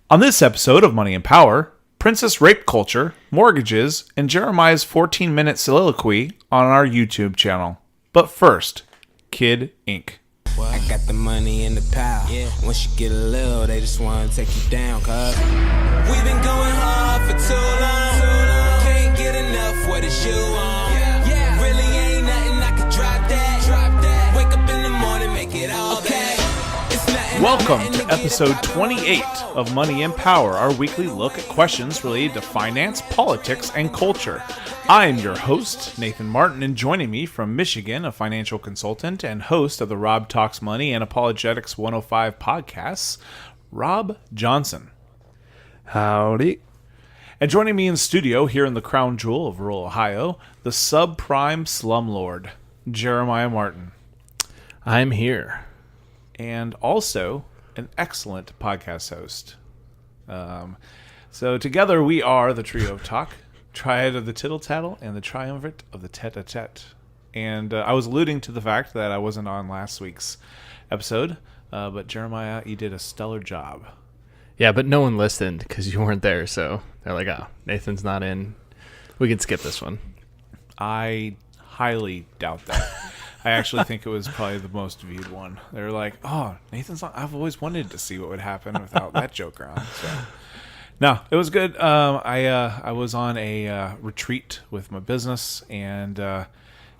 On this episode of Money and Power, Princess Rape Culture, Mortgages, and Jeremiah's 14-minute soliloquy on our YouTube channel. But first, Kid Inc. I got the money and the power. Yeah. Once you get a little, they just want to take you down, cuz we've been going hard for too long. Can't get enough, what is you on? Yeah. Really ain't nothing I could drop that. Wake up in the morning, make it all okay. It's nothing. Welcome to episode 28 of Money and Power, our weekly look at questions related to finance, politics, and culture. I am your host, Nathan Martin, and joining me from Michigan, a financial consultant and host of the Rob Talks Money and Apologetics 105 podcasts, Rob Johnson. Howdy. And joining me in studio here in the crown jewel of rural Ohio, the subprime slumlord, Jeremiah Martin. I'm here. And also an excellent podcast host. So together we are the trio of talk, triad of the tittle tattle, and the triumvirate of the tete-a-tete. And I was alluding to the fact that I wasn't on last week's episode, but Jeremiah, you did a stellar job. Yeah, but no one listened because you weren't there, so they're like, oh, Nathan's not in. We can skip this one. I highly doubt that. I actually think it was probably the most viewed one. They're like, oh, Nathan's not. I've always wanted to see what would happen without that joke around. So, no, it was good. I was on a retreat with my business, and it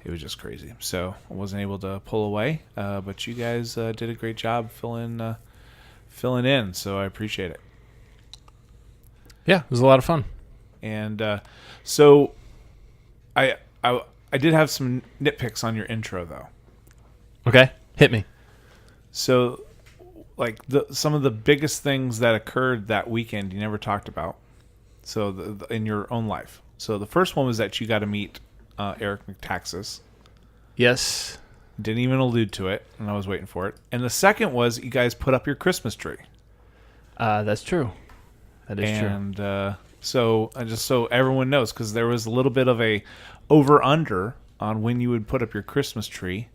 was just crazy. So I wasn't able to pull away, but you guys did a great job filling in. So I appreciate it. Yeah, it was a lot of fun. And so I did have some nitpicks on your intro, though. Okay, hit me. So, like, some of the biggest things that occurred that weekend you never talked about. So, in your own life. So, the first one was that you got to meet Eric McTaxis. Yes. Didn't even allude to it, and I was waiting for it. And the second was you guys put up your Christmas tree. That's true. That is true. And so, just so everyone knows, because there was a little bit of a over-under on when you would put up your Christmas tree.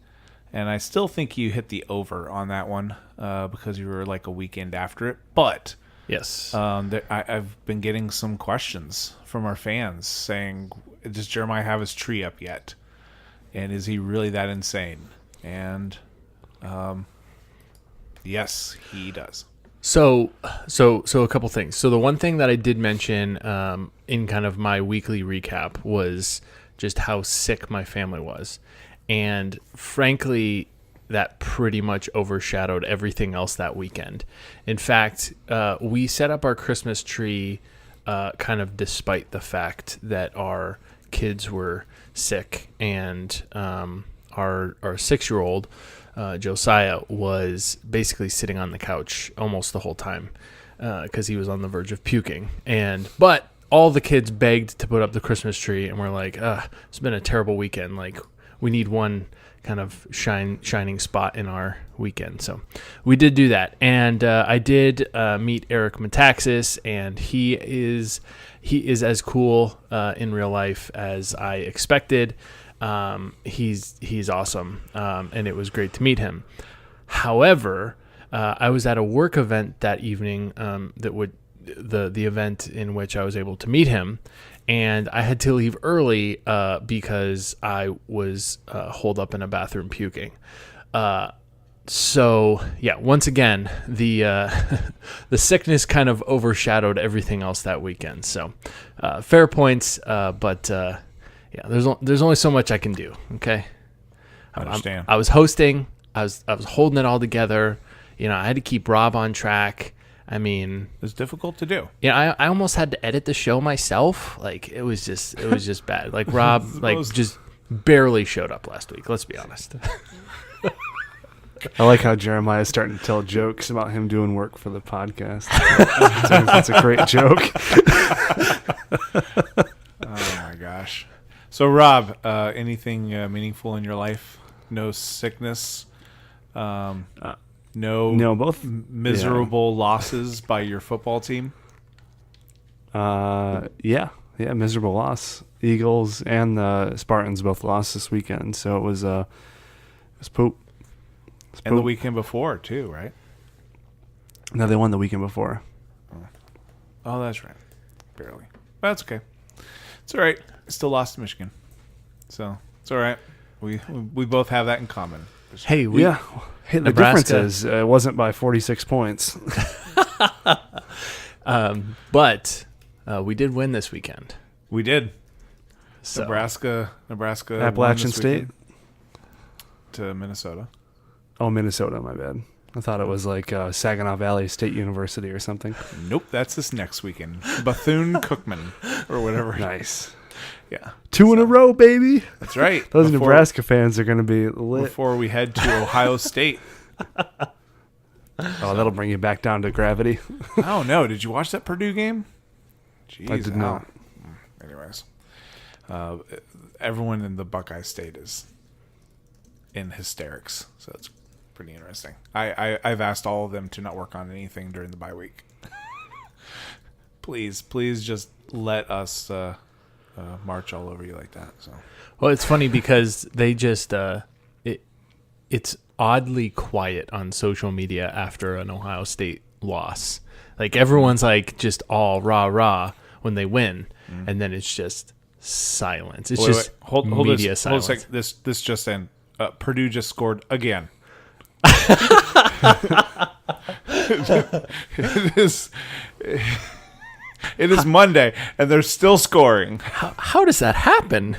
And I still think you hit the over on that one because you were like a weekend after it. But yes, I've been getting some questions from our fans saying, does Jeremiah have his tree up yet? And is he really that insane? And yes, he does. So a couple things. So the one thing that I did mention in kind of my weekly recap was just how sick my family was. And frankly, that pretty much overshadowed everything else that weekend. In fact, we set up our Christmas tree kind of despite the fact that our kids were sick, and our 6-year-old, Josiah, was basically sitting on the couch almost the whole time because he was on the verge of puking. But all the kids begged to put up the Christmas tree, and we're like, it's been a terrible weekend. Like, we need one kind of shining spot in our weekend. So we did do that. And I did meet Eric Metaxas, and he is as cool in real life as I expected. He's awesome, and it was great to meet him. However, I was at a work event that evening the event in which I was able to meet him, and I had to leave early because I was holed up in a bathroom puking. So yeah, once again, the sickness kind of overshadowed everything else that weekend. So fair points, but yeah, there's only so much I can do. Okay, I understand. I was hosting. I was holding it all together. I had to keep Rob on track. I mean, it was difficult to do. Yeah, I almost had to edit the show myself. Like, it was just bad. Like, Rob just barely showed up last week. Let's be honest. I like how Jeremiah is starting to tell jokes about him doing work for the podcast. That's a great joke. Oh my gosh. So, Rob, anything meaningful in your life? No sickness? No, both miserable losses by your football team? Yeah, miserable loss. Eagles and the Spartans both lost this weekend, so it was poop. And the weekend before too, right? No, they won the weekend before. Oh, that's right. Barely. But that's okay. It's all right. Still lost to Michigan. So it's all right. We both have that in common. Hey, Hey, the Nebraska- difference is it wasn't by 46 points. but we did win this weekend. We did. So. Nebraska won Appalachian this State? weekend to Minnesota. Oh, Minnesota, my bad. I thought it was like Saginaw Valley State University or something. Nope, that's this next weekend. Bethune-Cookman or whatever. Nice. Yeah. 2 in a row, baby. That's right. Those Nebraska fans are going to be lit. Before we head to Ohio State. Oh, that'll bring you back down to gravity. I don't know. Did you watch that Purdue game? Jeez, I did not. Anyways, everyone in the Buckeye State is in hysterics, so it's pretty interesting. I've asked all of them to not work on anything during the bye week. please just let us march all over you like that. So. Well, it's funny because they just it's oddly quiet on social media after an Ohio State loss. Like everyone's like just all rah when they win, and then it's just silence. It's just hold media this, hold silence. a sec. This just in. Purdue just scored again. It is Monday, and they're still scoring. How does that happen?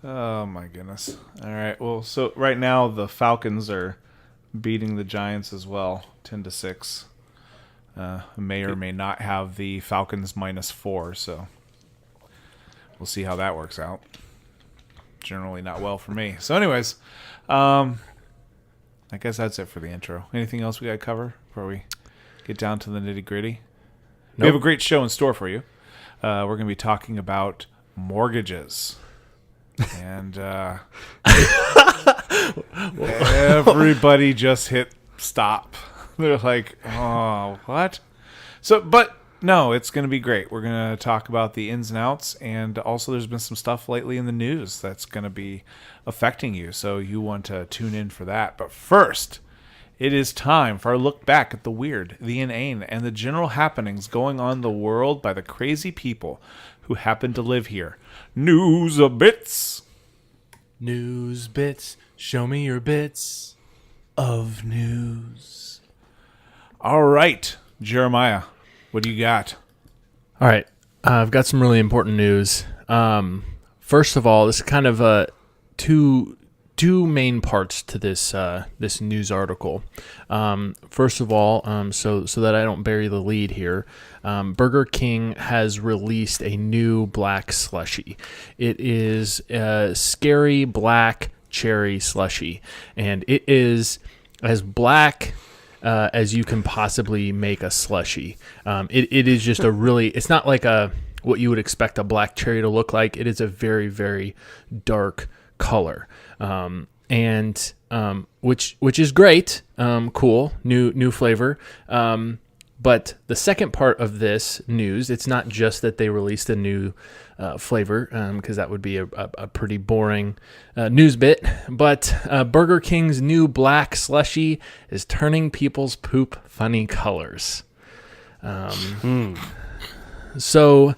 Oh my goodness! All right. Well, so right now the Falcons are beating the Giants as well, 10-6. May or may not have the Falcons -4, so we'll see how that works out. Generally not well for me. So anyways, I guess that's it for the intro. Anything else we got to cover before we get down to the nitty-gritty? We have a great show in store for you. We're going to be talking about mortgages. And everybody just hit stop. They're like, oh, what? So, but no, it's going to be great. We're going to talk about the ins and outs, and also there's been some stuff lately in the news that's going to be affecting you, so you want to tune in for that. But first, it is time for our look back at the weird, the inane, and the general happenings going on in the world by the crazy people who happen to live here. News a bits. News bits. Show me your bits of news. All right, Jeremiah, what do you got? All right. I've got some really important news. First of all, this is kind of two main parts to this this news article. First of all, so that I don't bury the lead here, Burger King has released a new black slushie. It is a scary black cherry slushie, and it is as black as you can possibly make a slushie. It is just a really, it's not like what you would expect a black cherry to look like. It is a very, very dark color. And which is great, cool, new flavor. But the second part of this news, it's not just that they released a new flavor, because that would be a pretty boring news bit. But Burger King's new black slushie is turning people's poop funny colors. So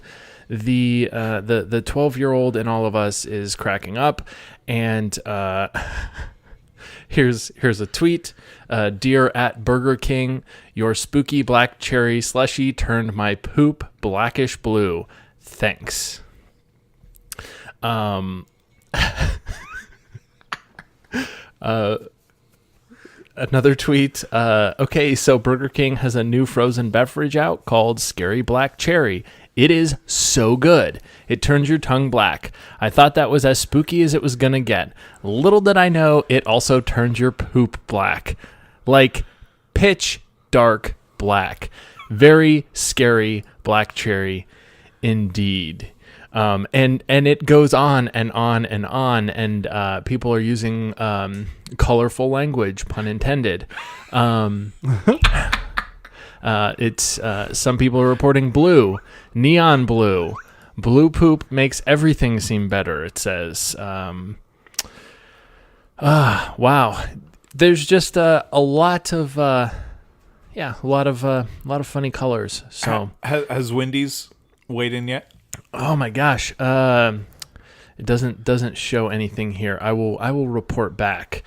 the 12-year-old in all of us is cracking up, and here's a tweet. Dear at Burger King, your spooky black cherry slushie turned my poop blackish blue. Thanks. Another tweet. Okay, so Burger King has a new frozen beverage out called Scary Black Cherry. It is so good. It turns your tongue black. I thought that was as spooky as it was going to get. Little did I know, it also turns your poop black. Like pitch dark black. Very scary black cherry indeed. And it goes on and on and on, and people are using colorful language, pun intended. It's some people are reporting blue, neon blue. Blue poop makes everything seem better, it says. Wow. There's just a lot of yeah, a lot of funny colors. So Has Wendy's weighed in yet? oh my gosh, it doesn't show anything here. I will report back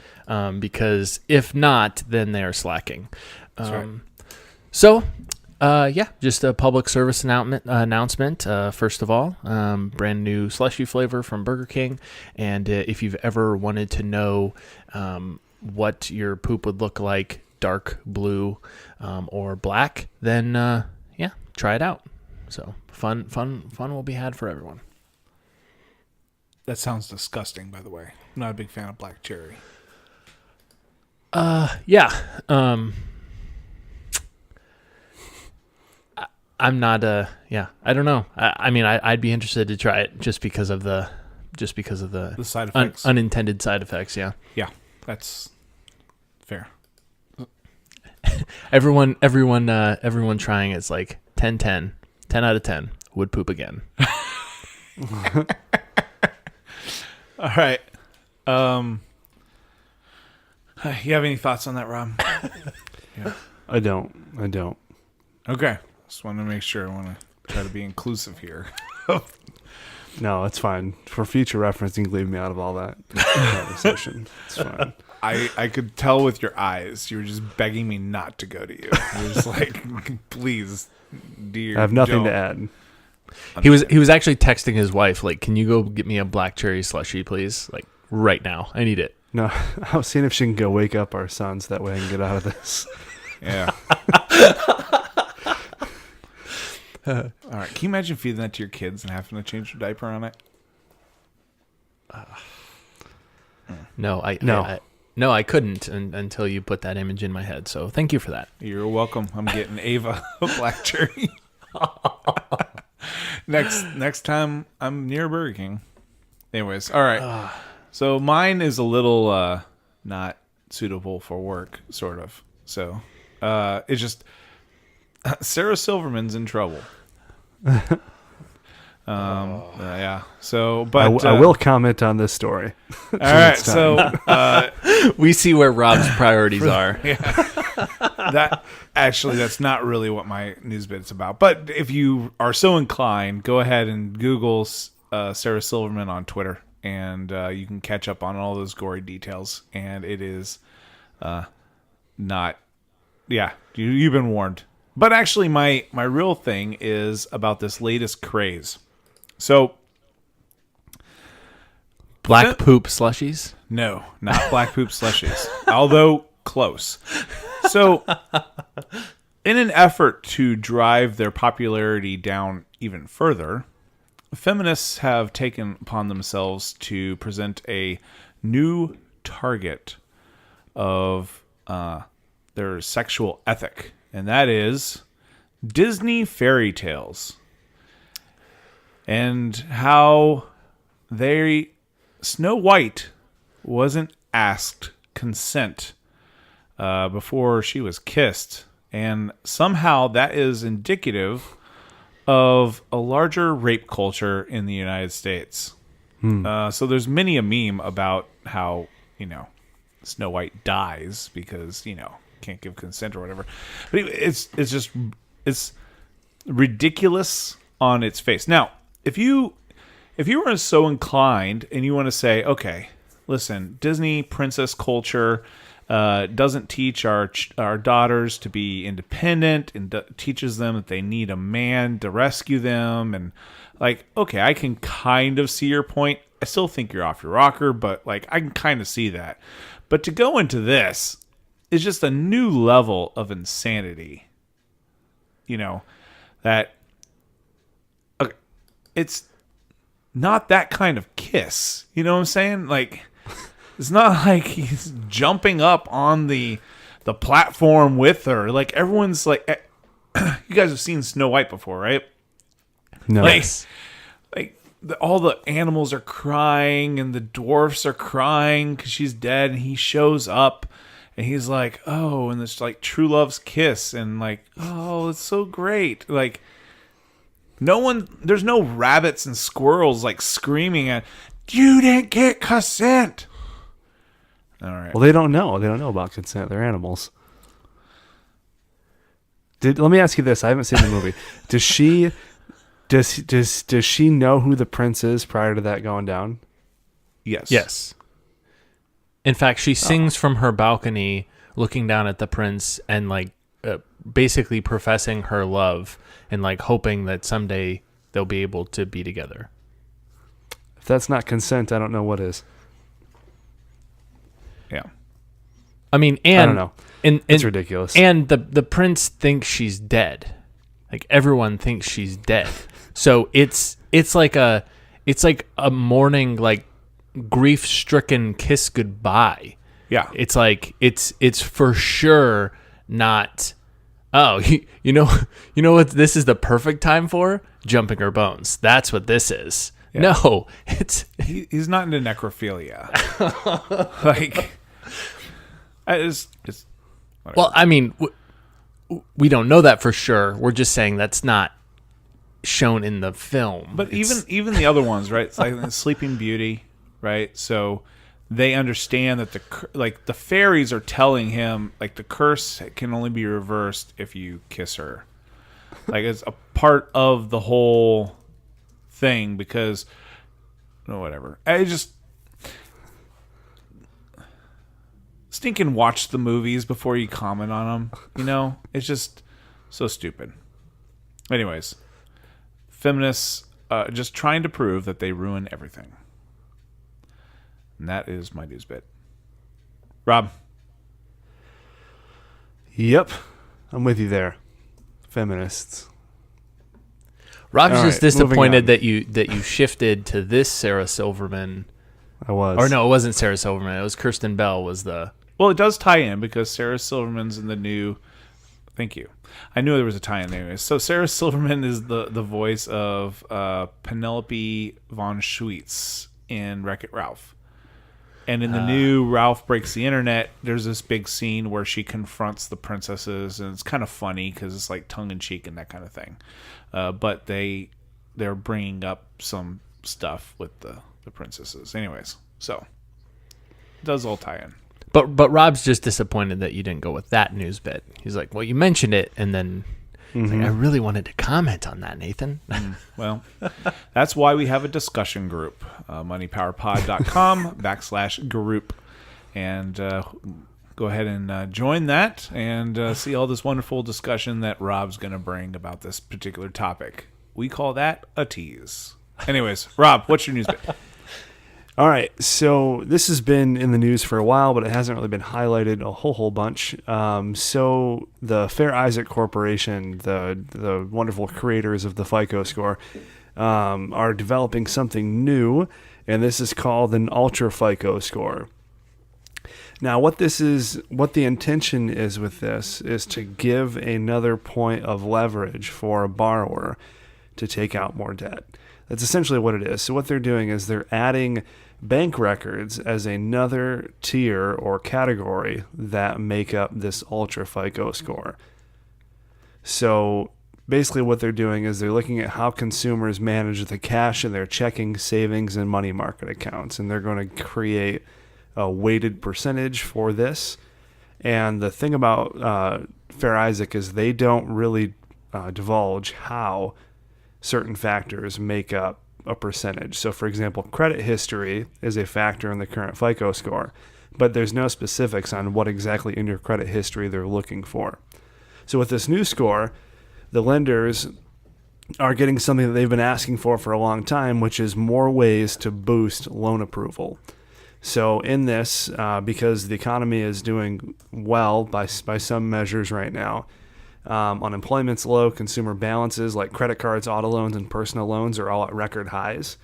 because if not, then they are slacking. That's right. So, yeah, just a public service announcement. First of all, brand new slushy flavor from Burger King. And if you've ever wanted to know what your poop would look like, dark blue or black, then yeah, try it out. So fun will be had for everyone. That sounds disgusting, by the way. I'm not a big fan of black cherry. Yeah. I'm not yeah, I don't know. I mean, I'd be interested to try it just because of the side effects, unintended side effects. Yeah. Yeah, that's fair. Everyone trying it's like 10 out of 10 would poop again. All right. You have any thoughts on that, Rob? Yeah. I don't. Okay. Just want to make sure. I want to try to be inclusive here. No, it's fine. For future reference, you can leave me out of all that conversation. It's fine. I could tell with your eyes. You were just begging me not to go to you. You were just like, please, dear. I have nothing don't. to add. He was actually texting his wife like, "Can you go get me a black cherry slushy, please? Like right now. I need it." No, I was seeing if she can go wake up our sons. That way I can get out of this. Yeah. All right. Can you imagine feeding that to your kids and having to change your diaper on it? No, I couldn't until you put that image in my head. So thank you for that. You're welcome. I'm getting Ava a black cherry. Next time I'm near Burger King. Anyways, all right. So mine is a little not suitable for work, sort of. So it's just Sarah Silverman's in trouble. Yeah. So, but I will comment on this story. All right. So We see where Rob's priorities are. That's not really what my news bit's about. But if you are so inclined, go ahead and Google Sarah Silverman on Twitter, and you can catch up on all those gory details. And it is not. Yeah, you've been warned. But actually, my real thing is about this latest craze. So, Black poop slushies? no, not black poop slushies, although close. So, in an effort to drive their popularity down even further, feminists have taken upon themselves to present a new target of their sexual ethic. And that is Disney fairy tales. And how Snow White wasn't asked consent before she was kissed. And somehow that is indicative of a larger rape culture in the United States. So there's many a meme about how, Snow White dies because, can't give consent or whatever. But it's ridiculous on its face. Now, if you were so inclined and you want to say, okay, listen, Disney princess culture doesn't teach our daughters to be independent and teaches them that they need a man to rescue them, and like, okay, I can kind of see your point. I still think you're off your rocker, but like, I can kind of see that. But to go into this is just a new level of insanity. That okay, it's not that kind of kiss. You know what I'm saying? Like, it's not like he's jumping up on the platform with her. Like, everyone's like, you guys have seen Snow White before, right? No. All the animals are crying and the dwarfs are crying because she's dead, and he shows up and he's like, oh, and it's like true love's kiss, and like, oh, it's so great. Like, there's no rabbits and squirrels like screaming at, you didn't get consent. All right. Well, they don't know. They don't know about consent. They're animals. Let me ask you this. I haven't seen the movie. Does she know who the prince is prior to that going down? Yes. Yes. In fact, she sings from her balcony, looking down at the prince and like basically professing her love and like hoping that someday they'll be able to be together. If that's not consent, I don't know what is. Yeah. I mean, and I don't know. It's ridiculous. And the prince thinks she's dead. Like everyone thinks she's dead. So it's like a mourning, like grief-stricken kiss goodbye. Yeah. It's like it's for sure not. Oh, you know what this is the perfect time for? Jumping her bones. That's what this is. Yeah. No, he's not into necrophilia. Like, it's whatever. Well, I mean, we don't know that for sure. We're just saying that's not shown in the film. But even the other ones, right? It's like Sleeping Beauty, right? So they understand that the fairies are telling him like the curse can only be reversed if you kiss her. Like it's a part of the whole thing because whatever. I just stinking watch the movies before you comment on them. It's just so stupid. Anyways, feminists just trying to prove that they ruin everything. And that is my news bit. Rob. Yep. I'm with you there. Feminists. Rob's All just right, disappointed that you shifted to this Sarah Silverman. I was. Or no, it wasn't Sarah Silverman. It was Kirsten Bell was the... Well, it does tie in because Sarah Silverman's in the new... Thank you. I knew there was a tie-in there. So Sarah Silverman is the voice of Penelope von Schweetz in Wreck-It Ralph. And in the new Ralph Breaks the Internet, there's this big scene where she confronts the princesses, and it's kind of funny because it's like tongue-in-cheek and that kind of thing. But they're bringing up some stuff with the princesses. Anyways, so it does all tie in. But Rob's just disappointed that you didn't go with that news bit. He's like, well, you mentioned it, and then he's like, I really wanted to comment on that, Nathan. Well, that's why we have a discussion group, moneypowerpod.com/group. And go ahead and join that and see all this wonderful discussion that Rob's going to bring about this particular topic. We call that a tease. Anyways, Rob, what's your news bit? All right, so this has been in the news for a while, but it hasn't really been highlighted a whole bunch. So the Fair Isaac Corporation, the wonderful creators of the FICO score, are developing something new, and this is called an Ultra FICO score. Now, what the intention is with this is to give another point of leverage for a borrower to take out more debt. That's essentially what it is. So what they're doing is they're adding bank records as another tier or category that make up this Ultra FICO score. So basically what they're doing is they're looking at how consumers manage the cash in their checking, savings, and money market accounts. And they're going to create a weighted percentage for this. And the thing about Fair Isaac is they don't really divulge how certain factors make up a percentage. So, for example, credit history is a factor in the current FICO score, but there's no specifics on what exactly in your credit history they're looking for. So with this new score, the lenders are getting something that they've been asking for a long time, which is more ways to boost loan approval. So in this, because the economy is doing well by some measures right now, unemployment's low, consumer balances like credit cards, auto loans, and personal loans are all at record highs.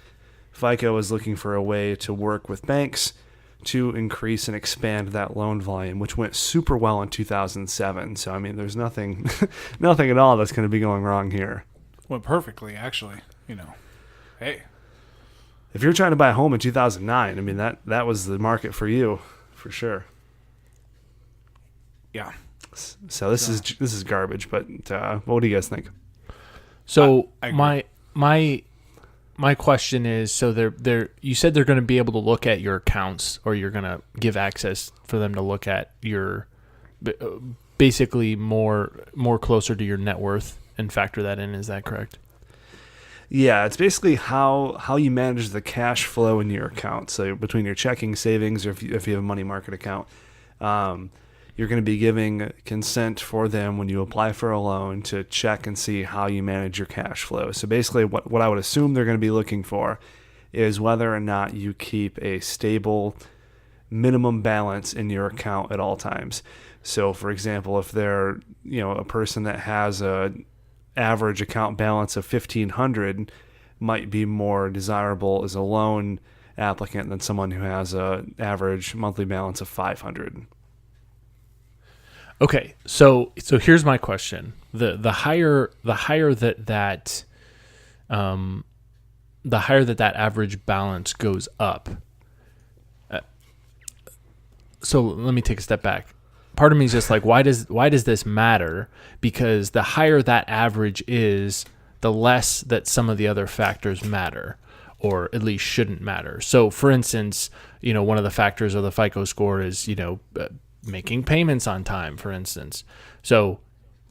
FICO is looking for a way to work with banks to increase and expand that loan volume, which went super well in 2007. So, I mean, there's nothing at all that's going to be going wrong here. Went perfectly, actually. Hey. If you're trying to buy a home in 2009, I mean, that was the market for you, for sure. Yeah. So this is garbage, but what do you guys think? So I agree. my question is, so they're you said they're going to be able to look at your accounts, or you're going to give access for them to look at your basically more closer to your net worth and factor that in. Is that correct? Yeah, it's basically how you manage the cash flow in your account. So between your checking, savings, or if you have a money market account, you're going to be giving consent for them when you apply for a loan to check and see how you manage your cash flow. So basically what I would assume they're going to be looking for is whether or not you keep a stable minimum balance in your account at all times. So for example, if they're, a person that has a average account balance of $1,500 might be more desirable as a loan applicant than someone who has a average monthly balance of $500. Okay, so here's my question: the higher that average balance goes up. So let me take a step back. Part of me is just like, why does this matter? Because the higher that average is, the less that some of the other factors matter, or at least shouldn't matter. So, for instance, one of the factors of the FICO score is making payments on time, for instance. So,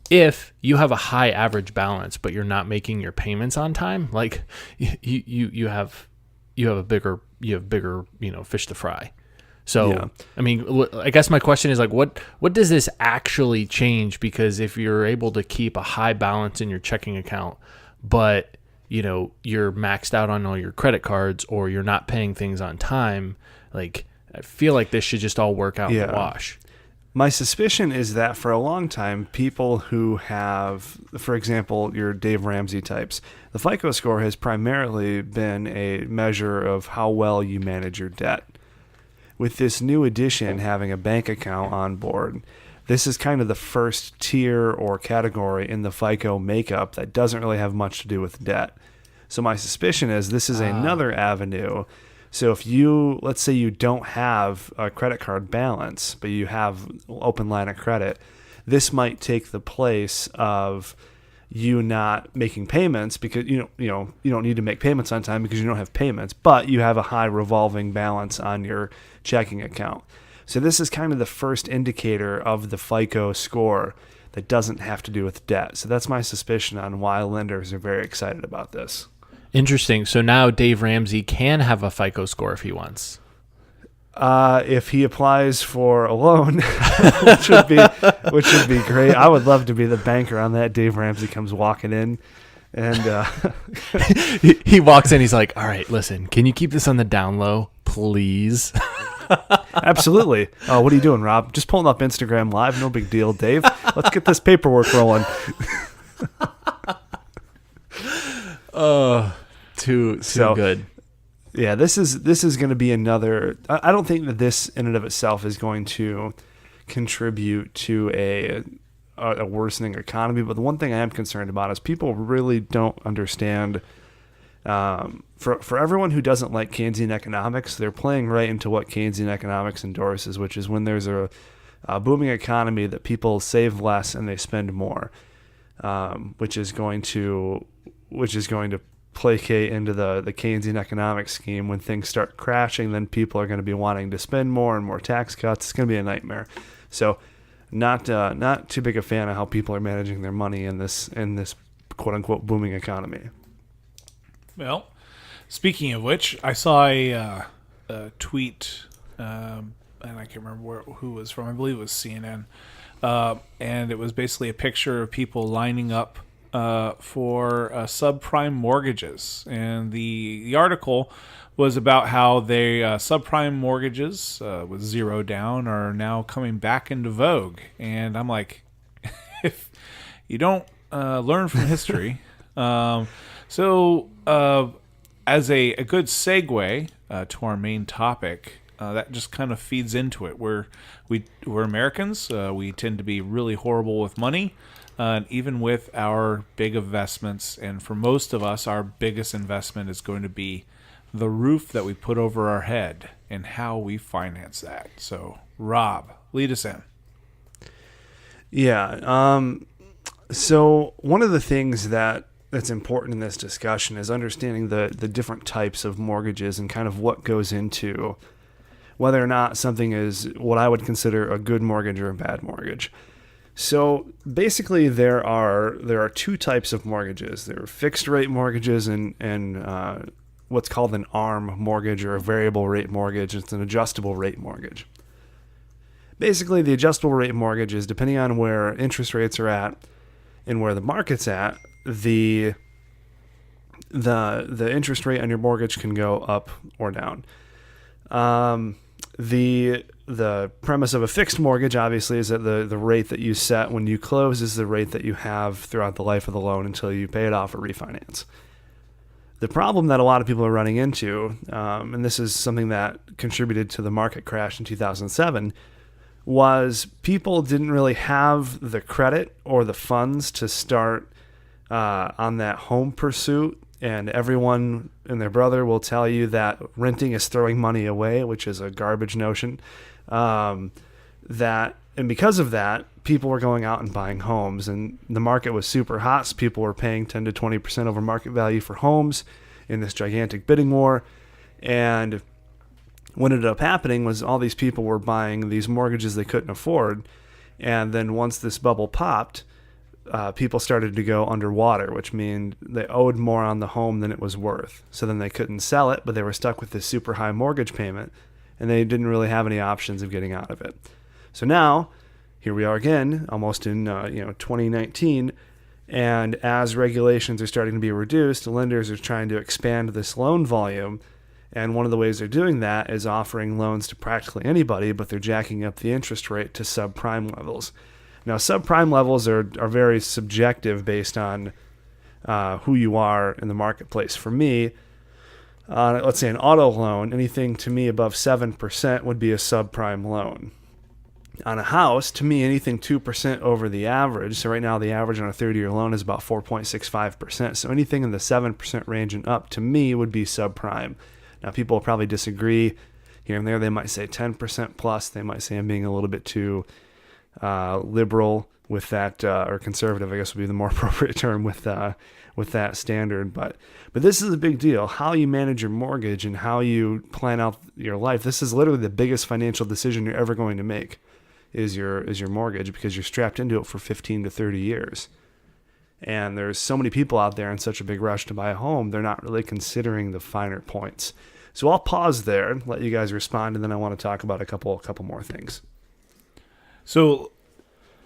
if you have a high average balance but you're not making your payments on time, like you have bigger fish to fry. So, yeah. I mean, I guess my question is like, what does this actually change? Because if you're able to keep a high balance in your checking account, but you're maxed out on all your credit cards, or you're not paying things on time, like, I feel like this should just all work out in the wash. My suspicion is that for a long time, people who have, for example, your Dave Ramsey types, the FICO score has primarily been a measure of how well you manage your debt. With this new addition, having a bank account on board, this is kind of the first tier or category in the FICO makeup that doesn't really have much to do with debt. So my suspicion is this is another avenue. So if let's say you don't have a credit card balance, but you have open line of credit, this might take the place of you not making payments because you don't need to make payments on time because you don't have payments, but you have a high revolving balance on your checking account. So this is kind of the first indicator of the FICO score that doesn't have to do with debt. So that's my suspicion on why lenders are very excited about this. Interesting. So now Dave Ramsey can have a FICO score if he wants. If he applies for a loan, which would be great. I would love to be the banker on that. Dave Ramsey comes walking in, and he walks in. He's like, "All right, listen, can you keep this on the down low, please?" Absolutely. Oh, what are you doing, Rob? Just pulling up Instagram Live. No big deal, Dave. Let's get this paperwork rolling. Oh, too good. Yeah, this is going to be another. I don't think that this in and of itself is going to contribute to a worsening economy. But the one thing I am concerned about is people really don't understand. For everyone who doesn't like Keynesian economics, they're playing right into what Keynesian economics endorses, which is when there's a booming economy that people save less and they spend more, which is going to placate into the Keynesian economic scheme. When things start crashing, then people are going to be wanting to spend more and more tax cuts. It's going to be a nightmare. So not too big a fan of how people are managing their money in this quote unquote booming economy. Well, speaking of which, I saw a tweet, and I can't remember who it was from. I believe it was CNN, and it was basically a picture of people lining up for subprime mortgages, and the article was about how they subprime mortgages with zero down are now coming back into vogue. And I'm like, if you don't learn from history, so as a good segue to our main topic, that just kind of feeds into it. We're Americans. We tend to be really horrible with money. And even with our big investments, and for most of us, our biggest investment is going to be the roof that we put over our head and how we finance that. So, Rob, lead us in. Yeah. So one of the things that's important in this discussion is understanding the different types of mortgages and kind of what goes into whether or not something is what I would consider a good mortgage or a bad mortgage. So basically, there are two types of mortgages. There are fixed rate mortgages and what's called an ARM mortgage or a variable rate mortgage. It's an adjustable rate mortgage. Basically, the adjustable rate mortgage is depending on where interest rates are at and where the market's at, the interest rate on your mortgage can go up or down. The premise of a fixed mortgage, obviously, is that the rate that you set when you close is the rate that you have throughout the life of the loan until you pay it off or refinance. The problem that a lot of people are running into, and this is something that contributed to the market crash in 2007, was people didn't really have the credit or the funds to start on that home pursuit. And everyone and their brother will tell you that renting is throwing money away, which is a garbage notion. And because of that, people were going out and buying homes, and the market was super hot. So people were paying 10 to 20% over market value for homes in this gigantic bidding war. And what ended up happening was all these people were buying these mortgages they couldn't afford. And then once this bubble popped, people started to go underwater, which means they owed more on the home than it was worth. So then they couldn't sell it, but they were stuck with this super high mortgage payment, and they didn't really have any options of getting out of it. So now, here we are again, almost in 2019, and as regulations are starting to be reduced, lenders are trying to expand this loan volume. And one of the ways they're doing that is offering loans to practically anybody, but they're jacking up the interest rate to subprime levels. Now, subprime levels are very subjective based on who you are in the marketplace. For me, let's say an auto loan, anything to me above 7% would be a subprime loan. On a house, to me, anything 2% over the average. So right now, the average on a 30-year loan is about 4.65%. So anything in the 7% range and up, to me, would be subprime. Now, people will probably disagree here and there. They might say 10% plus. They might say I'm being a little bit too liberal with that, or conservative, I guess would be the more appropriate term with that standard. But this is a big deal. How you manage your mortgage and how you plan out your life. This is literally the biggest financial decision you're ever going to make. Is your mortgage, because you're strapped into it for 15 to 30 years. And there's so many people out there in such a big rush to buy a home, they're not really considering the finer points. So I'll pause there, let you guys respond, and then I want to talk about a couple more things. So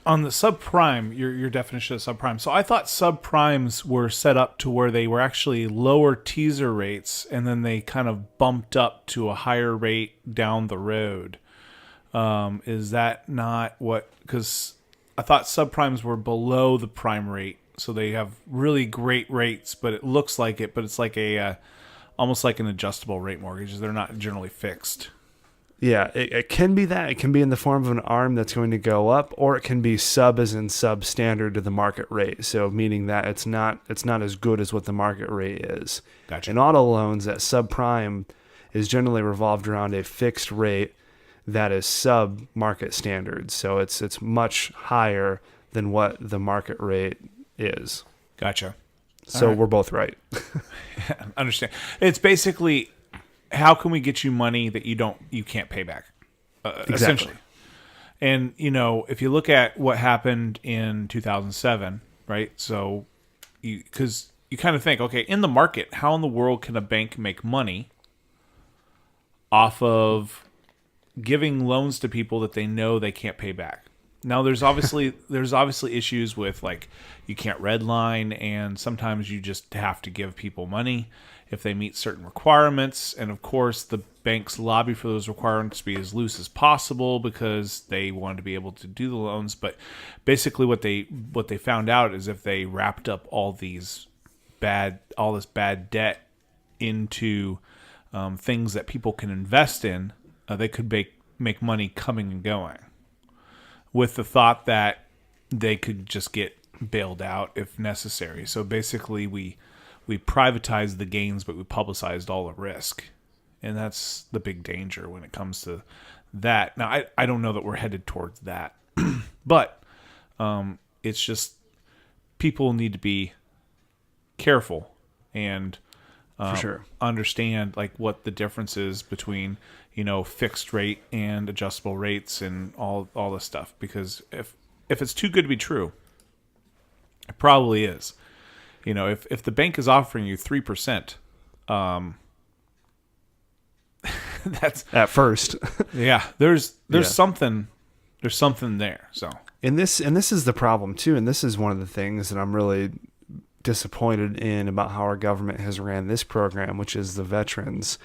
on the subprime, your definition of subprime. So I thought subprimes were set up to where they were actually lower teaser rates, and then they kind of bumped up to a higher rate down the road. Is that not what? Because I thought subprimes were below the prime rate, so they have really great rates, but it looks like it. But it's like almost like an adjustable rate mortgage. They're not generally fixed. Yeah, it can be that. It can be in the form of an ARM that's going to go up, or it can be sub as in substandard to the market rate. So meaning that it's not as good as what the market rate is. Gotcha. In auto loans, that subprime is generally revolved around a fixed rate that is sub market standards. So it's much higher than what the market rate is. Gotcha. So right. We're both right. Understand. It's basically, how can we get you money that you can't pay back? Exactly. Essentially. And if you look at what happened in 2007, right? So because you kind of think, okay, in the market, how in the world can a bank make money off of giving loans to people that they know they can't pay back? Now, there's obviously issues with, like, you can't redline, and sometimes you just have to give people money if they meet certain requirements. And of course, the banks lobby for those requirements to be as loose as possible because they want to be able to do the loans. But basically, what they found out is if they wrapped up all this bad debt into things that people can invest in, they could make money coming and going, with the thought that they could just get bailed out if necessary. So basically, we privatized the gains, but we publicized all the risk. And that's the big danger when it comes to that. Now, I don't know that we're headed towards that. But it's just people need to be careful and For sure. understand like what the difference is between fixed rate and adjustable rates and all this stuff. Because if if it's too good to be true, it probably is. You know, if the bank is offering you 3%, that's at first. yeah. There's something there. So And this is the problem too, and this is one of the things that I'm really disappointed in about how our government has ran this program, which is the veterans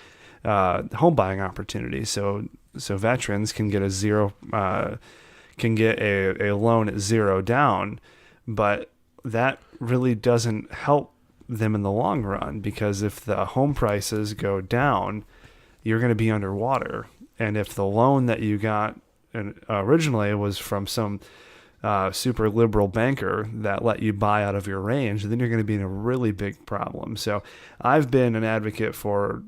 home buying opportunity. So veterans can get a loan at zero down, but that really doesn't help them in the long run, because if the home prices go down, you're going to be underwater. And if the loan that you got originally was from some super liberal banker that let you buy out of your range, then you're going to be in a really big problem. So I've been an advocate for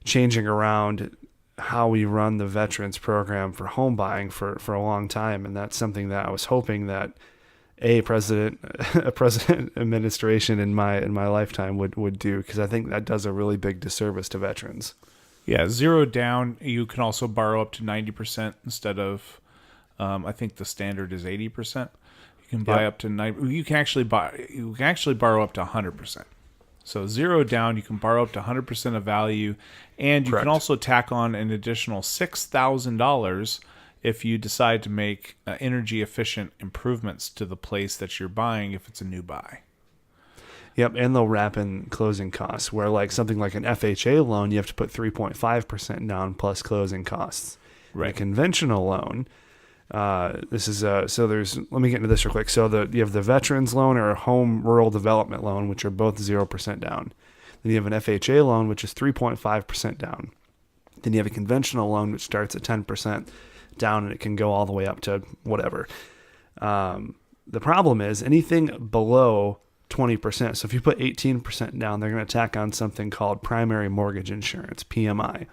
changing around how we run the veterans program for home buying for a long time. And that's something that I was hoping that a president administration in my lifetime would do, because I think that does a really big disservice to veterans. yeah, zero down. You can also borrow up to 90% instead of, I think the standard is 80%. You can buy up to 90. You can actually borrow up to 100%. So zero down, you can borrow up to 100% of value, and you Correct. can also tack on an additional $6,000 if you decide to make energy efficient improvements to the place that you're buying if it's a new buy. Yep, and they'll wrap in closing costs, where like something like an FHA loan, you have to put 3.5% down plus closing costs. Right. A conventional loan, let me get into this real quick. So you have the veterans loan or a home rural development loan, which are both 0% down. Then you have an FHA loan, which is 3.5% down. Then you have a conventional loan, which starts at 10% down, and it can go all the way up to whatever. The problem is anything below 20%. So if you put 18% down, they're going to tack on something called primary mortgage insurance, PMI.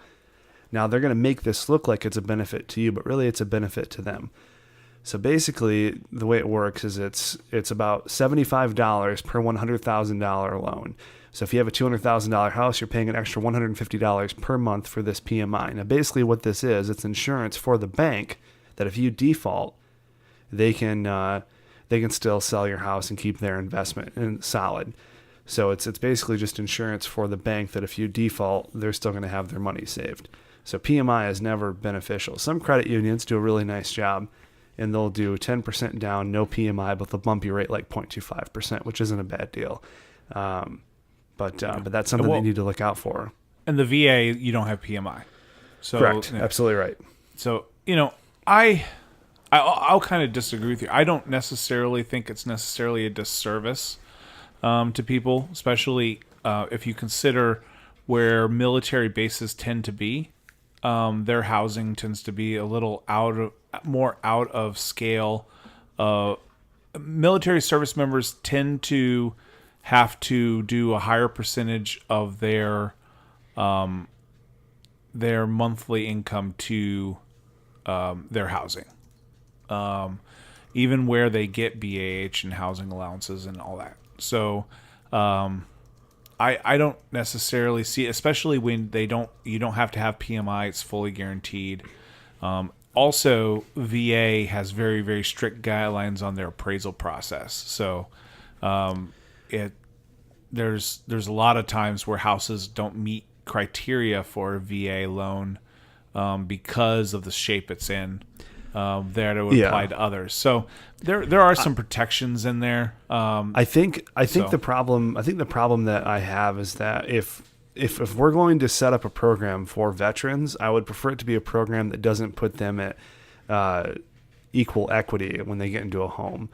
Now they're going to make this look like it's a benefit to you, but really it's a benefit to them. So basically the way it works is it's about $75 per $100,000 loan. So if you have a $200,000 house, you're paying an extra $150 per month for this PMI. Now basically what this is, it's insurance for the bank that if you default, they can still sell your house and keep their investment solid. So it's basically just insurance for the bank that if you default, they're still going to have their money saved. So PMI is never beneficial. Some credit unions do a really nice job, and they'll do 10% down, no PMI, but they'll bump your rate like 0.25%, which isn't a bad deal. But that's something they need to look out for. And the VA, you don't have PMI. So, Correct. Absolutely right. So, I'll kind of disagree with you. I don't necessarily think it's necessarily a disservice to people, especially if you consider where military bases tend to be. Their housing tends to be a little more out of scale. Military service members tend to have to do a higher percentage of their monthly income to their housing. Even where they get BAH and housing allowances and all that. So, I don't necessarily see, especially when you don't have to have PMI, it's fully guaranteed. Also, VA has very, very strict guidelines on their appraisal process. So, there's a lot of times where houses don't meet criteria for a VA loan, because of the shape it's in. That it would apply to others. So there are some protections in there. I think the problem that I have is that if we're going to set up a program for veterans, I would prefer it to be a program that doesn't put them at equal equity when they get into a home.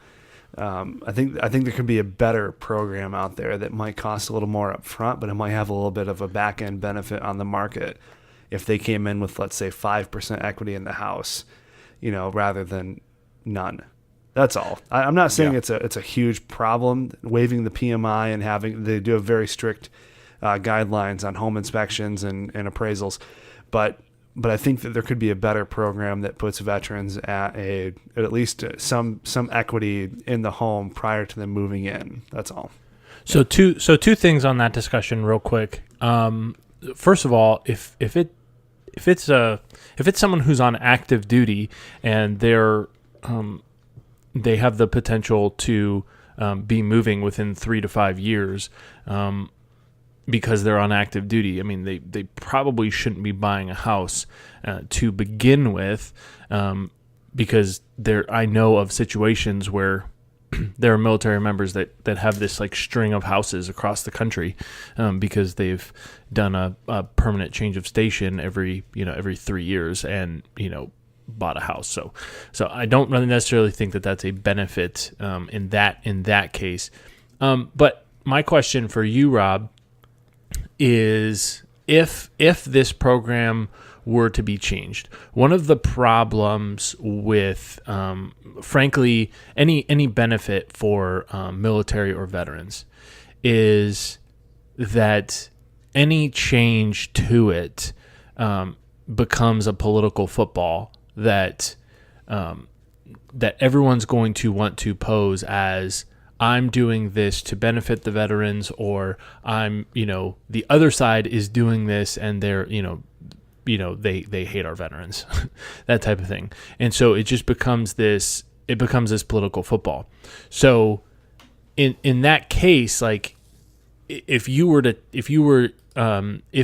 I think there could be a better program out there that might cost a little more up front, but it might have a little bit of a back end benefit on the market if they came in with, let's say, 5% equity in the house. Rather than none. That's all. I'm not saying it's a huge problem waiving the PMI and they do have very strict guidelines on home inspections and appraisals, but I think that there could be a better program that puts veterans at least some equity in the home prior to them moving in. That's all. So two things on that discussion real quick. First of all, if it's someone who's on active duty and they're they have the potential to be moving within 3 to 5 years because they're on active duty. I mean, they probably shouldn't be buying a house to begin with, because I know of situations where there are military members that have this like string of houses across the country because they've done a permanent change of station every 3 years and bought a house. So I don't really necessarily think that that's a benefit in that case. But my question for you, Rob, is if this program were to be changed, one of the problems with, frankly, any benefit for military or veterans is that any change to it becomes a political football that everyone's going to want to pose as, I'm doing this to benefit the veterans, or I'm, the other side is doing this and they're, they hate our veterans, that type of thing. And so it just becomes this political football. So in that case, like if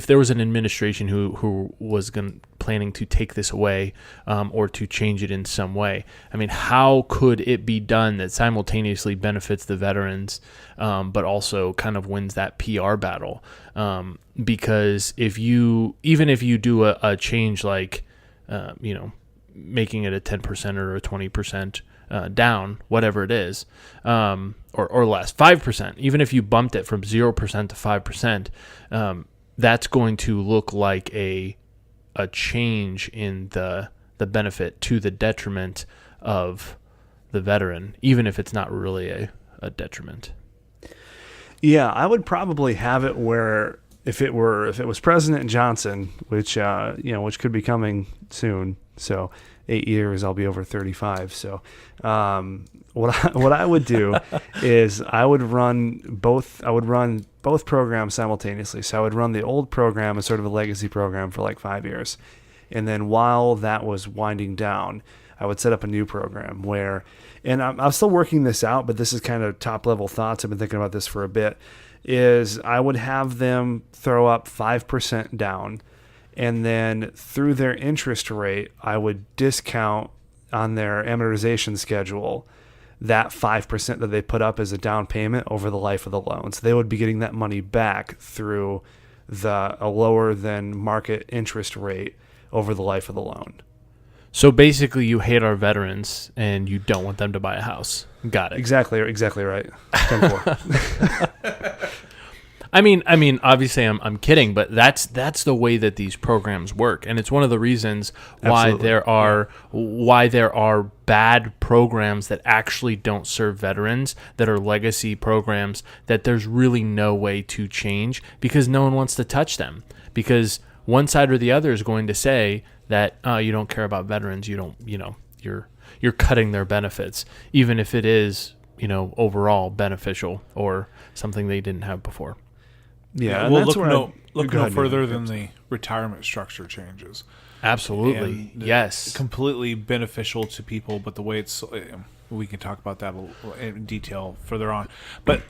there was an administration who was planning to take this away or to change it in some way, I mean, how could it be done that simultaneously benefits the veterans, but also kind of wins that PR battle? Because even if you do a change like, making it a 10% or a 20% down, whatever it is, or less, 5%, even if you bumped it from 0% to 5%, that's going to look like a change in the benefit to the detriment of the veteran, even if it's not really a detriment. Yeah, I would probably have it where if it was President Johnson, which could be coming soon. So 8 years, I'll be over 35. So what I would do is I would run both programs simultaneously. So I would run the old program as sort of a legacy program for like 5 years. And then while that was winding down, I would set up a new program where, and I'm still working this out, but this is kind of top level thoughts. I've been thinking about this for a bit, is I would have them throw up 5% down, and then through their interest rate, I would discount on their amortization schedule that 5% that they put up as a down payment over the life of the loan. So they would be getting that money back through a lower than market interest rate over the life of the loan. So basically, you hate our veterans and you don't want them to buy a house. Got it. Exactly right. 10-4. I mean, obviously, I'm kidding, but that's the way that these programs work, and it's one of the reasons why there are bad programs that actually don't serve veterans, that are legacy programs that there's really no way to change because no one wants to touch them, because one side or the other is going to say that you don't care about veterans, you're cutting their benefits, even if it is overall beneficial or something they didn't have before. Yeah, well, look no further than the retirement structure changes. Absolutely, yes, completely beneficial to people. But the way we can talk about that in detail further on. But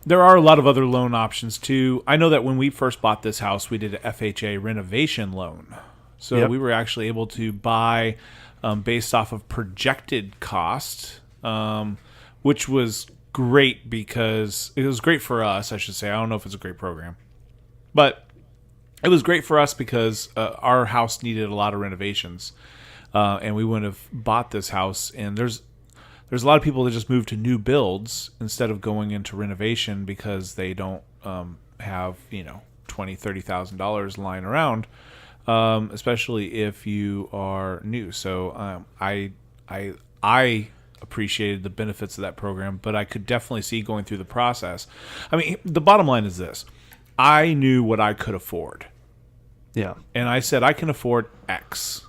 there are a lot of other loan options too. I know that when we first bought this house, we did an FHA renovation loan, so we were actually able to buy based off of projected cost, which was great because it was great for us, I should say. I don't know if it's a great program, but it was great for us because our house needed a lot of renovations, and we wouldn't have bought this house. And there's a lot of people that just move to new builds instead of going into renovation because they don't have $20,000-$30,000 lying around, especially if you are new. So I appreciated the benefits of that program, but I could definitely see going through the process. I mean, the bottom line is this: I knew what I could afford. Yeah. And I said I can afford X.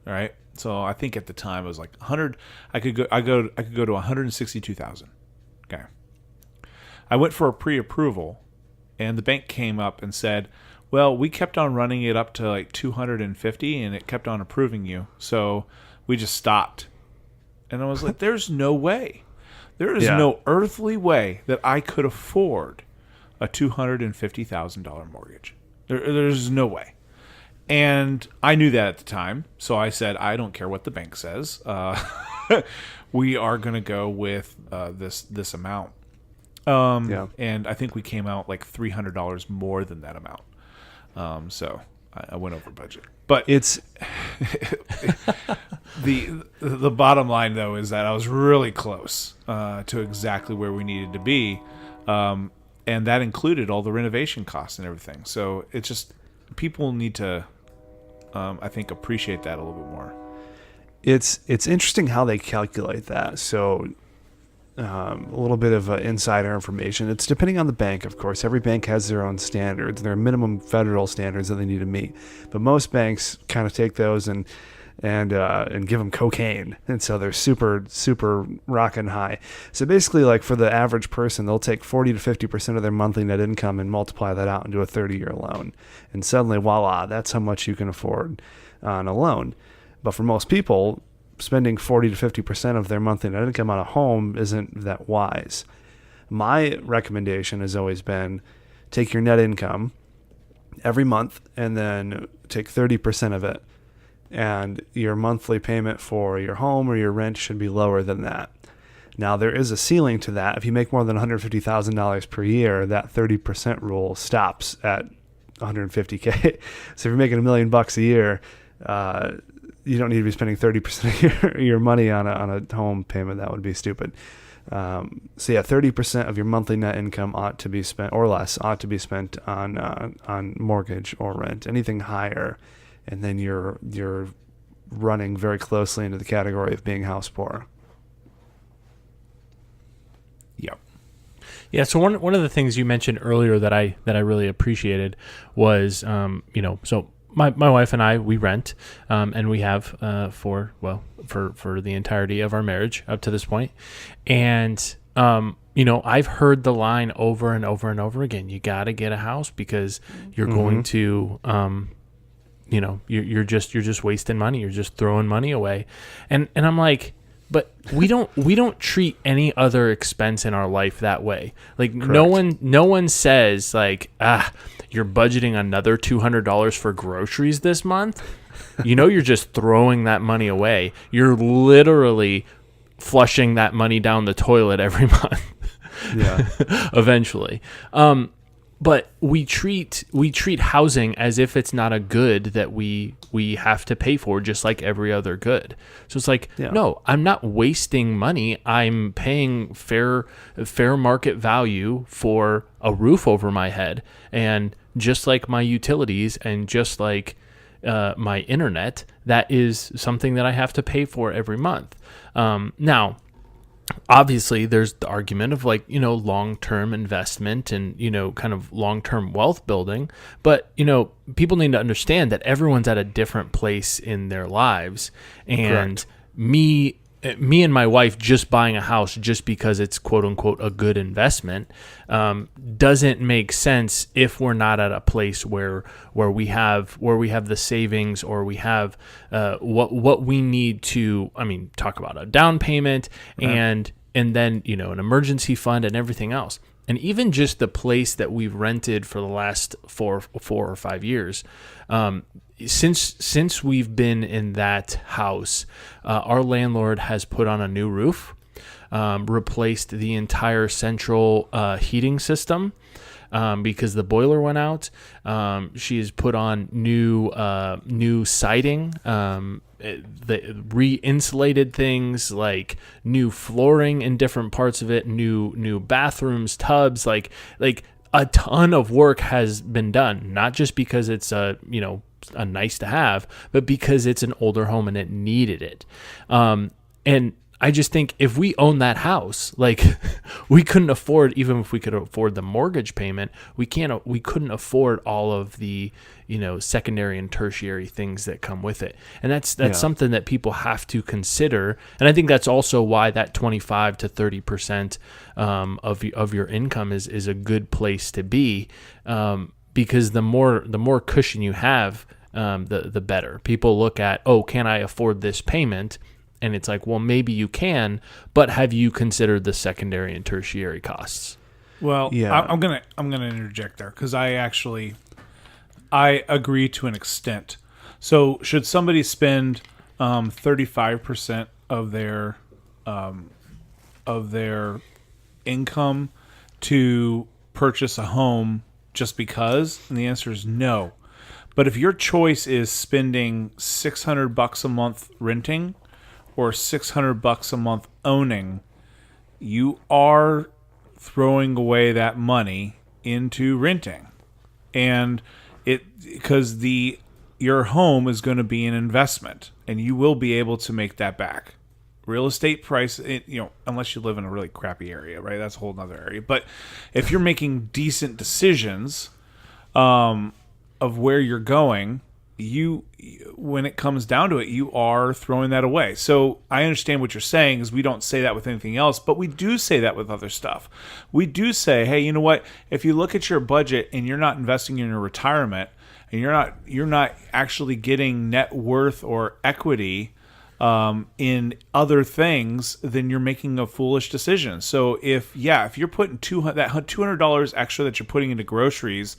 All right. So I think at the time it was like 100. I could go to 162,000. Okay. I went for a pre-approval, and the bank came up and said, "Well, we kept on running it up to like 250, and it kept on approving you. So we just stopped." And I was like, there's no way. There is Yeah. no earthly way that I could afford a $250,000 mortgage. There's no way. And I knew that at the time. So I said, I don't care what the bank says. We are going to go with this amount. And I think we came out like $300 more than that amount. So I went over budget. But It's the bottom line, though, is that I was really close to exactly where we needed to be. And that included all the renovation costs and everything. So it's just, people need to, I think, appreciate that a little bit more. it's interesting how they calculate that. So a little bit of insider information. It's depending on the bank, of course. Every bank has their own standards. There are minimum federal standards that they need to meet. But most banks kind of take those and give them cocaine, and so they're super rocking high. So basically, like for the average person, they'll take 40 to 50% of their monthly net income and multiply that out into a 30-year loan, and suddenly, voila, that's how much you can afford on a loan. But for most people, spending 40 to 50% of their monthly net income on a home isn't that wise. My recommendation has always been take your net income every month and then take 30% of it, and your monthly payment for your home or your rent should be lower than that. Now, there is a ceiling to that. If you make more than $150,000 per year, that 30% rule stops at $150K. So if you're making $1 million a year, you don't need to be spending 30% of your money on a home payment. That would be stupid. So yeah, 30% of your monthly net income ought to be spent, or less, ought to be spent on mortgage or rent. Anything higher, and then you're running very closely into the category of being house poor. Yep. Yeah. So one of the things you mentioned earlier that I really appreciated was, so my wife and I, we rent, and we have for the entirety of our marriage up to this point, and I've heard the line over and over and over again. You got to get a house because you're going to, you're just wasting money. You're just throwing money away, and I'm like, but we don't treat any other expense in our life that way. Like Correct. no one says like, you're budgeting another $200 for groceries this month. You're just throwing that money away. You're literally flushing that money down the toilet every month. Yeah. Eventually. But we treat housing as if it's not a good that we have to pay for, just like every other good. So it's like, no, I'm not wasting money. I'm paying fair market value for a roof over my head, and just like my utilities and just like my internet, that is something that I have to pay for every month. Now, obviously, there's the argument of like, long-term investment and, kind of long-term wealth building. But, people need to understand that everyone's at a different place in their lives. And Correct. me and my wife just buying a house just because it's quote unquote a good investment doesn't make sense if we're not at a place where we have the savings, or we have what we need to, talk about a down payment and then an emergency fund and everything else. And even just the place that we've rented for the last 4 or 5 years, since we've been in that house, our landlord has put on a new roof, replaced the entire central heating system because the boiler went out. She has put on new siding, the re-insulated things, like new flooring in different parts of it, new bathrooms, tubs, like a ton of work has been done, not just because it's a nice to have, but because it's an older home and it needed it. And I just think if we own that house, like we couldn't afford, even if we could afford the mortgage payment, we couldn't afford all of the, secondary and tertiary things that come with it. And that's something that people have to consider. And I think that's also why that 25 to 30% of your income is a good place to be. Because the more cushion you have, the better. People look at, can I afford this payment? And it's like, well, maybe you can, but have you considered the secondary and tertiary costs? Well, Yeah. I'm gonna interject there because I agree to an extent. So should somebody spend 35% of their income to purchase a home just because? And the answer is no. But if your choice is spending $600 a month renting or $600 a month owning, you are throwing away that money into renting. And because your home is going to be an investment and you will be able to make that back. Real estate price, unless you live in a really crappy area, right? That's a whole nother area. But if you're making decent decisions of where you're going, when it comes down to it, you are throwing that away. So I understand what you're saying is we don't say that with anything else, but we do say that with other stuff. We do say, hey, you know what? If you look at your budget and you're not investing in your retirement and you're not actually getting net worth or equity in other things, then you're making a foolish decision. So if you're putting that $200 extra that you're putting into groceries,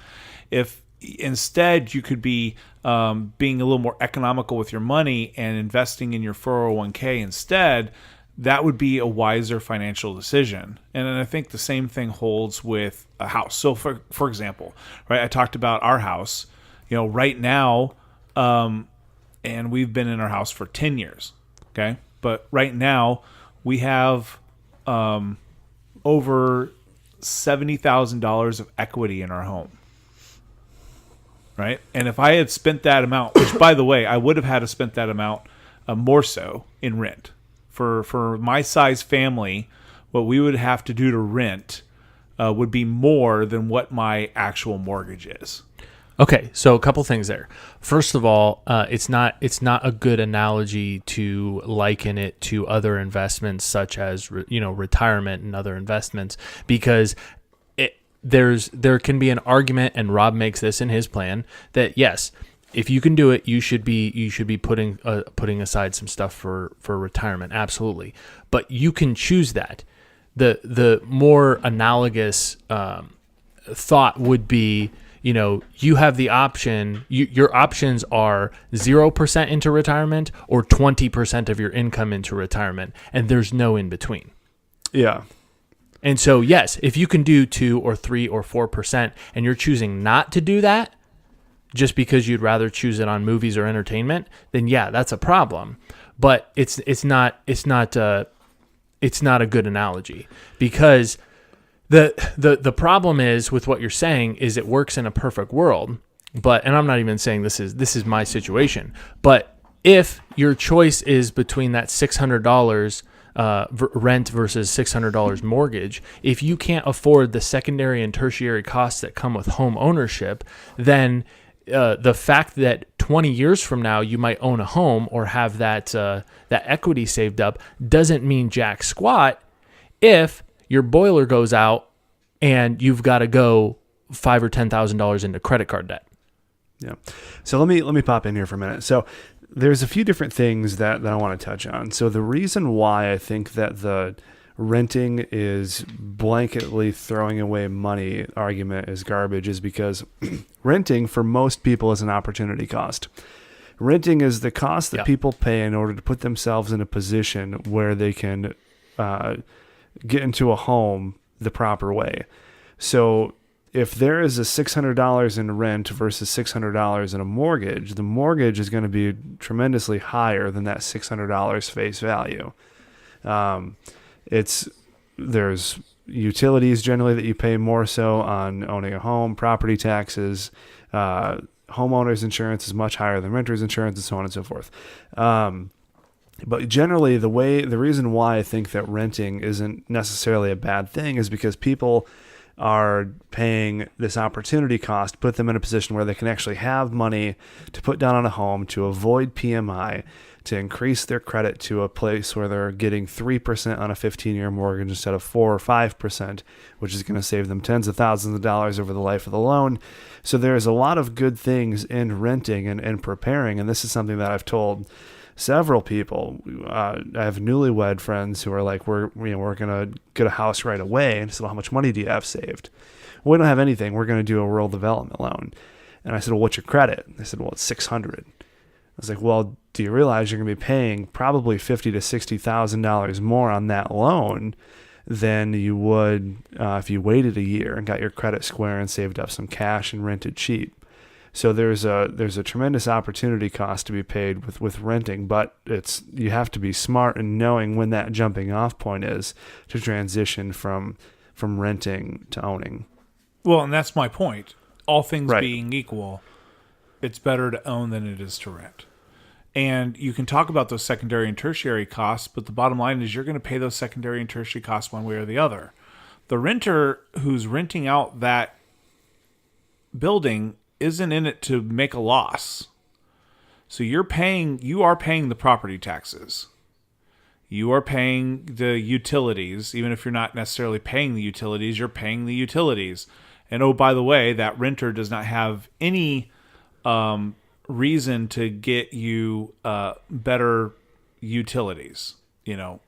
if instead you could be being a little more economical with your money and investing in your 401k instead, that would be a wiser financial decision. And I think the same thing holds with a house. So for example, right, I talked about our house, right now, and we've been in our house for 10 years. Okay. But right now we have over $70,000 of equity in our home. Right. And if I had spent that amount, which by the way, I would have had to spend that amount more so in rent for my size family, what we would have to do to rent would be more than what my actual mortgage is. Okay, so a couple things there. First of all, it's not a good analogy to liken it to other investments such as retirement and other investments, because there can be an argument, and Rob makes this in his plan, that yes, if you can do it, you should be putting aside some stuff for retirement, absolutely. But you can choose that. The more analogous thought would be, you have the option, your options are 0% into retirement or 20% of your income into retirement, and there's no in between. Yeah. And so, yes, if you can do 2 or 3 or 4% and you're choosing not to do that just because you'd rather choose it on movies or entertainment, then yeah, that's a problem. But it's not a good analogy, because the problem is with what you're saying is it works in a perfect world, and I'm not even saying this is my situation, but if your choice is between that $600 rent versus $600 mortgage, if you can't afford the secondary and tertiary costs that come with home ownership, then the fact that 20 years from now you might own a home or have that equity saved up doesn't mean jack squat if your boiler goes out and you've got to go $5,000 or $10,000 into credit card debt. Yeah. So let me pop in here for a minute. So there's a few different things that I want to touch on. So the reason why I think that the renting is blanketly throwing away money argument is garbage is because renting for most people is an opportunity cost. Renting is the cost that people pay in order to put themselves in a position where they can get into a home the proper way. So if there is a $600 in rent versus $600 in a mortgage, the mortgage is going to be tremendously higher than that $600 face value. There's utilities generally that you pay more so on owning a home, property taxes, homeowners insurance is much higher than renters insurance, and so on and so forth. But generally, the reason why I think that renting isn't necessarily a bad thing is because people are paying this opportunity cost, put them in a position where they can actually have money to put down on a home, to avoid PMI, to increase their credit to a place where they're getting 3% on a 15-year mortgage instead of 4 or 5%, which is going to save them tens of thousands of dollars over the life of the loan. So there's a lot of good things in renting and preparing, and this is something that I've told several people. I have newlywed friends who are like, we're gonna get a house right away. And I said, well, how much money do you have saved? Well, we don't have anything. We're gonna do a rural development loan. And I said, well, what's your credit? They said, well, it's 600. I was like, well, do you realize you're gonna be paying probably $50,000 to $60,000 more on that loan than you would if you waited a year and got your credit square and saved up some cash and rented cheap. So there's a tremendous opportunity cost to be paid with renting, but you have to be smart in knowing when that jumping off point is to transition from renting to owning. Well, and that's my point. All things Right. being equal, it's better to own than it is to rent. And you can talk about those secondary and tertiary costs, but the bottom line is you're going to pay those secondary and tertiary costs one way or the other. The renter who's renting out that building isn't in it to make a loss. So you are paying the property taxes. You are paying the utilities. Even if you're not necessarily paying the utilities, you're paying the utilities. And oh, by the way, that renter does not have any reason to get you better utilities.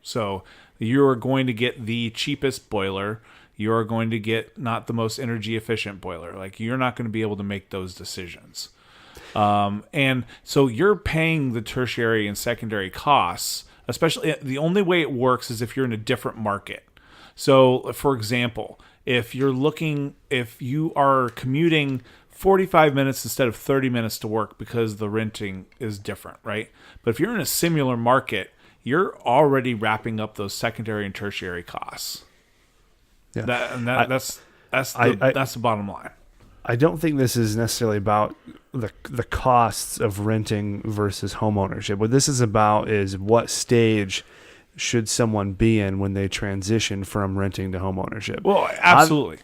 So you are going to get the cheapest boiler. You're going to get not the most energy efficient boiler. Like, you're not going to be able to make those decisions. And so you're paying the tertiary and secondary costs, especially the only way it works is if you're in a different market. So for example, if you are commuting 45 minutes instead of 30 minutes to work because the renting is different, right? But if you're in a similar market, you're already wrapping up those secondary and tertiary costs. Yeah. That's the bottom line. I don't think this is necessarily about the costs of renting versus home ownership. What this is about is what stage should someone be in when they transition from renting to home ownership. Well, absolutely.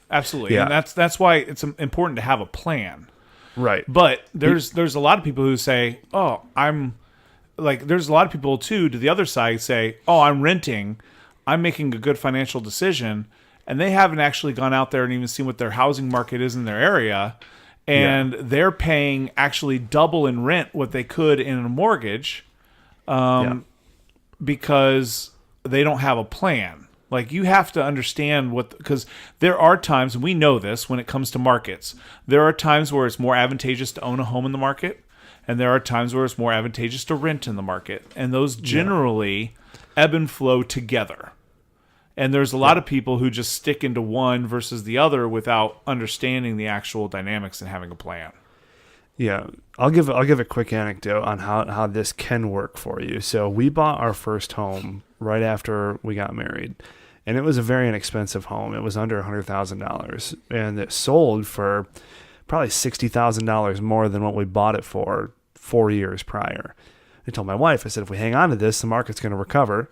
Yeah. And that's why it's important to have a plan. Right. But there's a lot of people who say, "Oh, there's a lot of people too to the other side say, "Oh, I'm renting. I'm making a good financial decision." And they haven't actually gone out there and even seen what their housing market is in their area. And they're paying actually double in rent what they could in a mortgage because they don't have a plan. Like, you have to understand because there are times, and we know this when it comes to markets, there are times where it's more advantageous to own a home in the market, and there are times where it's more advantageous to rent in the market. And those generally ebb and flow together. And there's a lot of people who just stick into one versus the other without understanding the actual dynamics and having a plan. Yeah, I'll give a quick anecdote on how this can work for you. So we bought our first home right after we got married, and it was a very inexpensive home. It was under $100,000, and it sold for probably $60,000 more than what we bought it for 4 years prior. I told my wife, I said, if we hang on to this, the market's going to recover.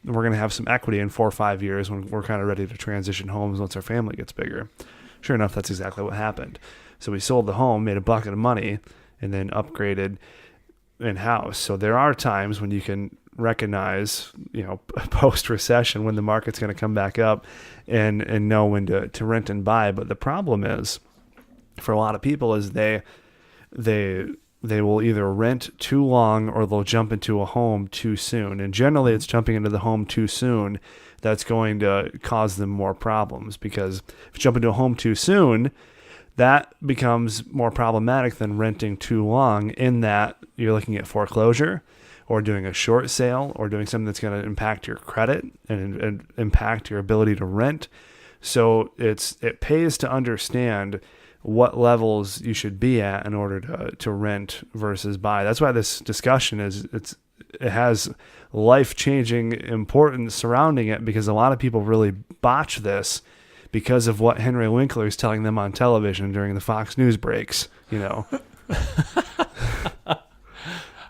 We're going to have some equity in 4 or 5 years when we're kind of ready to transition homes once our family gets bigger. Sure enough, that's exactly what happened. So we sold the home, made a bucket of money, and then upgraded in-house. So there are times when you can recognize, post-recession when the market's going to come back up and know when to rent and buy. But the problem is, for a lot of people, is they will either rent too long or they'll jump into a home too soon. And generally it's jumping into the home too soon that's going to cause them more problems, because if you jump into a home too soon, that becomes more problematic than renting too long, in that you're looking at foreclosure or doing a short sale or doing something that's going to impact your credit and impact your ability to rent. So it pays to understand what levels you should be at in order to rent versus buy. That's why this discussion it has life-changing importance surrounding it, because a lot of people really botch this because of what Henry Winkler is telling them on television during the Fox News breaks. All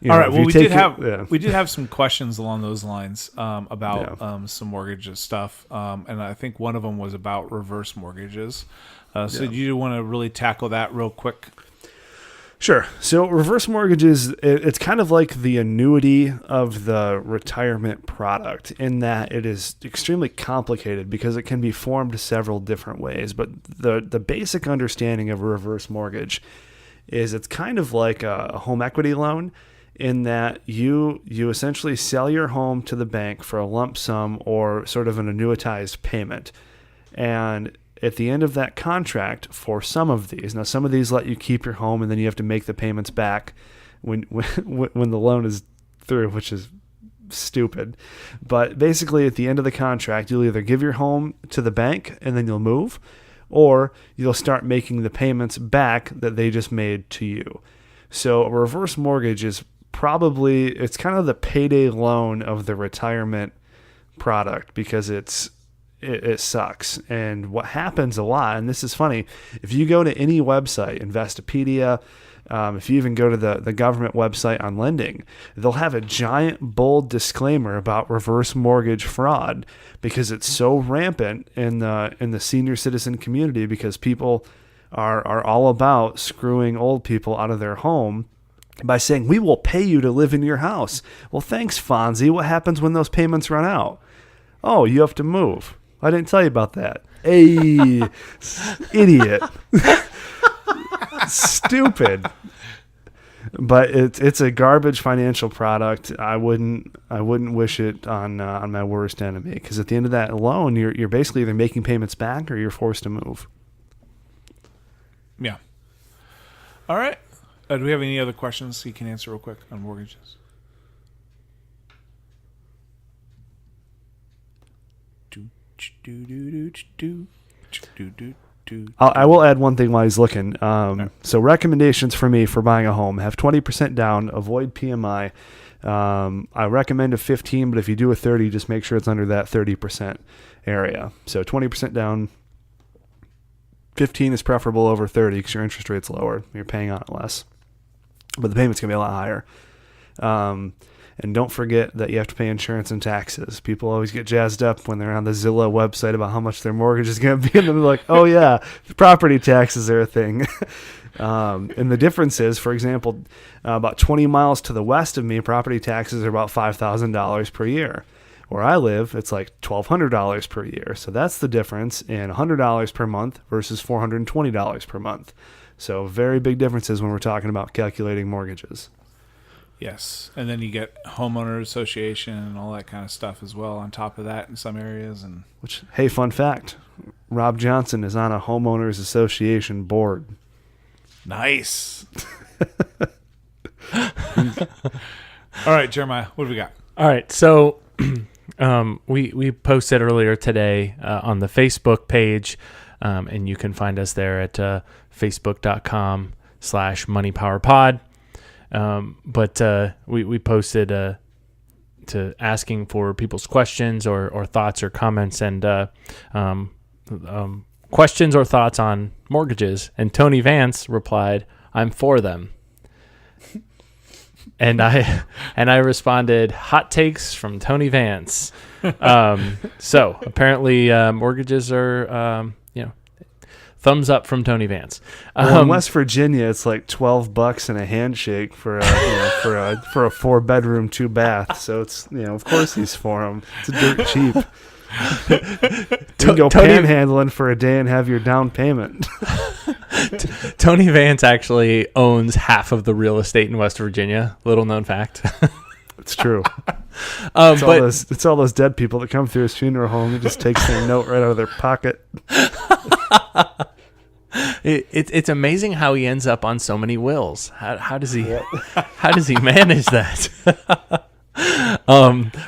right. Well, we did have some questions along those lines about some mortgages stuff, and I think one of them was about reverse mortgages. So do you want to really tackle that real quick? Sure. So reverse mortgages, it's kind of like the annuity of the retirement product, in that it is extremely complicated because it can be formed several different ways. But the basic understanding of a reverse mortgage is it's kind of like a home equity loan, in that you essentially sell your home to the bank for a lump sum or sort of an annuitized payment. And at the end of that contract, for some of these, now some of these let you keep your home and then you have to make the payments back when the loan is through, which is stupid. But basically at the end of the contract, you'll either give your home to the bank and then you'll move, or you'll start making the payments back that they just made to you. So a reverse mortgage is it's kind of the payday loan of the retirement product, because it sucks. And what happens a lot, and this is funny, if you go to any website, Investopedia, if you even go to the government website on lending, they'll have a giant bold disclaimer about reverse mortgage fraud, because it's so rampant in the senior citizen community, because people are all about screwing old people out of their home by saying, we will pay you to live in your house. Well, thanks, Fonzie. What happens when those payments run out? Oh, you have to move. I didn't tell you about that. Hey, idiot. Stupid. But it's a garbage financial product. I wouldn't wish it on my worst enemy, because at the end of that loan, you're basically either making payments back or you're forced to move. Yeah. All right. Do we have any other questions you can answer real quick on mortgages? I will add one thing while he's looking. So recommendations for me for buying a home: have 20% down, avoid PMI. I recommend a 15, but if you do a 30, just make sure it's under that 30% area. So 20% down. 15 is preferable over 30 because your interest rate's lower. You're paying on it less, but the payment's going to be a lot higher. And don't forget that you have to pay insurance and taxes. People always get jazzed up when they're on the Zillow website about how much their mortgage is going to be, and they're like, oh yeah, property taxes are a thing. And the difference is, for example, about 20 miles to the west of me, property taxes are about $5,000 per year. Where I live, it's like $1,200 per year. So that's the difference in $100 per month versus $420 per month. So very big differences when we're talking about calculating mortgages. Yes. And then you get homeowner association and all that kind of stuff as well on top of that in some areas. And which, hey, fun fact, Rob Johnson is on a homeowners association board. Nice. All right, Jeremiah, what do we got? All right. So we posted earlier today on the Facebook page, and you can find us there at facebook.com/moneypowerpod. But we posted to asking for people's questions or thoughts or comments, and questions or thoughts on mortgages. And Tony Vance replied, "I'm for them." And I responded, "Hot takes from Tony Vance." So apparently mortgages are thumbs up from Tony Vance. Well, in West Virginia, it's like $12 and a handshake for a for a 4-bedroom 2-bath. So it's of course he's for them. It's dirt cheap. You can go panhandling for a day and have your down payment. Tony Vance actually owns half of the real estate in West Virginia. Little known fact. It's true. It's all those dead people that come through his funeral home. He just takes their note right out of their pocket. It's amazing how he ends up on so many wills. How does he manage that?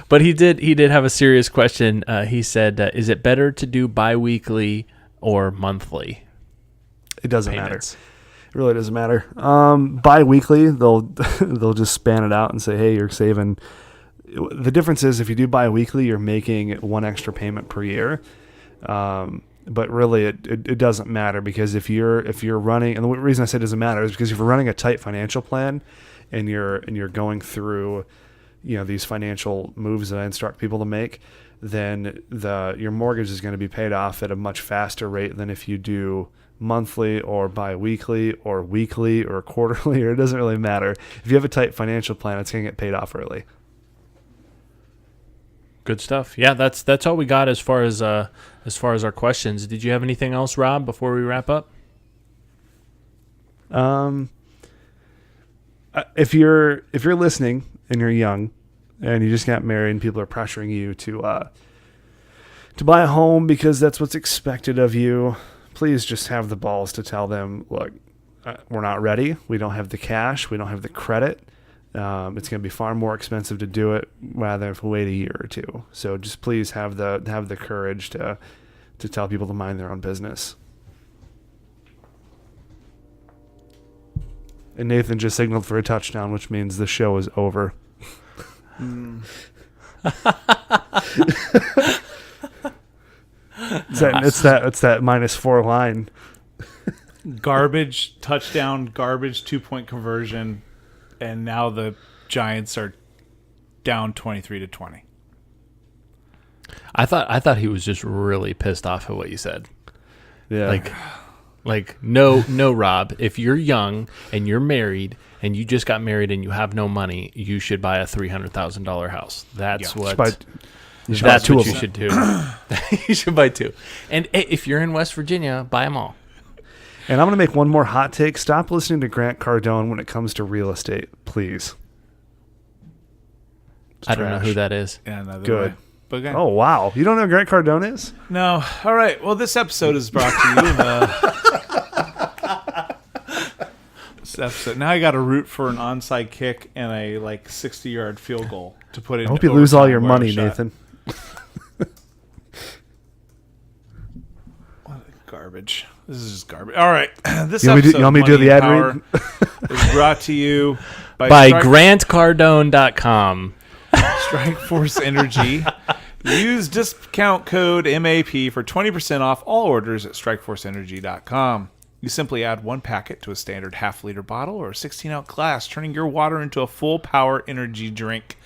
But he did have a serious question. He said, "Is it better to do biweekly or monthly?" It doesn't payments? matter. It really doesn't matter. Bi-weekly, they'll just span it out and say, hey, you're saving. The difference is if you do bi-weekly, you're making one extra payment per year. But really, it doesn't matter, because if you're running, and the reason I say it doesn't matter is because if you're running a tight financial plan and you're going through these financial moves that I instruct people to make, then your mortgage is going to be paid off at a much faster rate than if you do monthly or bi-weekly or weekly or quarterly, or it doesn't really matter. If you have a tight financial plan, it's going to get paid off early. Good stuff. Yeah, that's all we got as far as our questions. Did you have anything else, Rob, before we wrap up? if you're listening and you're young and you just got married and people are pressuring you to buy a home because that's what's expected of you, please just have the balls to tell them, look, we're not ready. We don't have the cash. We don't have the credit. It's going to be far more expensive to do it rather than wait a year or two. So just please have the courage to tell people to mind their own business. And Nathan just signaled for a touchdown, which means the show is over. It's that -4 line. Garbage touchdown, garbage 2-point conversion, and now the Giants are down 23-20. I thought he was just really pissed off at what you said. Yeah. Like no, Rob, if you're young and you're married and you just got married and you have no money, you should buy a $300,000 house. That's what you should do. You should buy 2. And if you're in West Virginia, buy them all. And I'm going to make one more hot take. Stop listening to Grant Cardone when it comes to real estate, please. I don't know who that is. Yeah, neither Good. way. But again, Oh, wow. You don't know who Grant Cardone is? no. All right. Well, this episode is brought to you. This episode. Now I got to root for an onside kick and a 60-yard field goal to put in. I hope you lose all your overtime where money, I'm shot. Nathan. Garbage. This is just garbage. All right. This You want episode me to of do Money the and ad Power read? is brought to you By GrantCardone.com. Strike Force Energy. Use discount code MAP for 20% off all orders at StrikeForceEnergy.com. You simply add 1 packet to a standard half-liter bottle or a 16-ounce glass, turning your water into a full-power energy drink.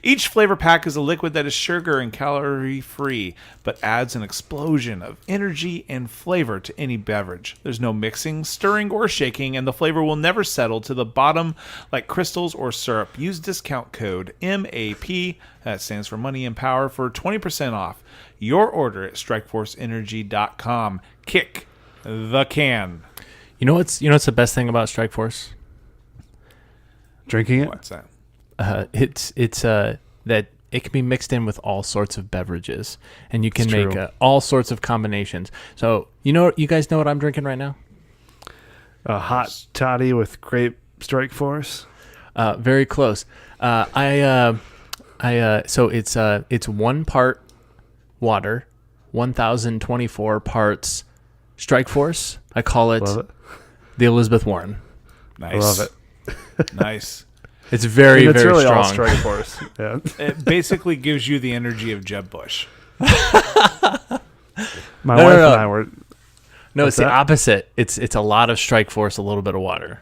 Each flavor pack is a liquid that is sugar and calorie-free, but adds an explosion of energy and flavor to any beverage. There's no mixing, stirring, or shaking, and the flavor will never settle to the bottom like crystals or syrup. Use discount code MAP, that stands for Money and Power, for 20% off your order at StrikeForceEnergy.com. Kick the can. You know what's the best thing about Strike Force? Drinking it? What's that? It's that it can be mixed in with all sorts of beverages, and you can It's make true. all sorts of combinations. So you guys know what I'm drinking right now? A hot toddy with grape Strike Force? Very close. So it's 1 part water, 1,024 parts Strike Force. I call it Love it. the Elizabeth Warren. Nice. Love it. Nice. It's very, And it's very really strong. all Strike Force. Yeah. It basically gives you the energy of Jeb Bush. My No, wife no. and I were... No, What's it's the that? opposite. It's a lot of Strike Force, a little bit of water.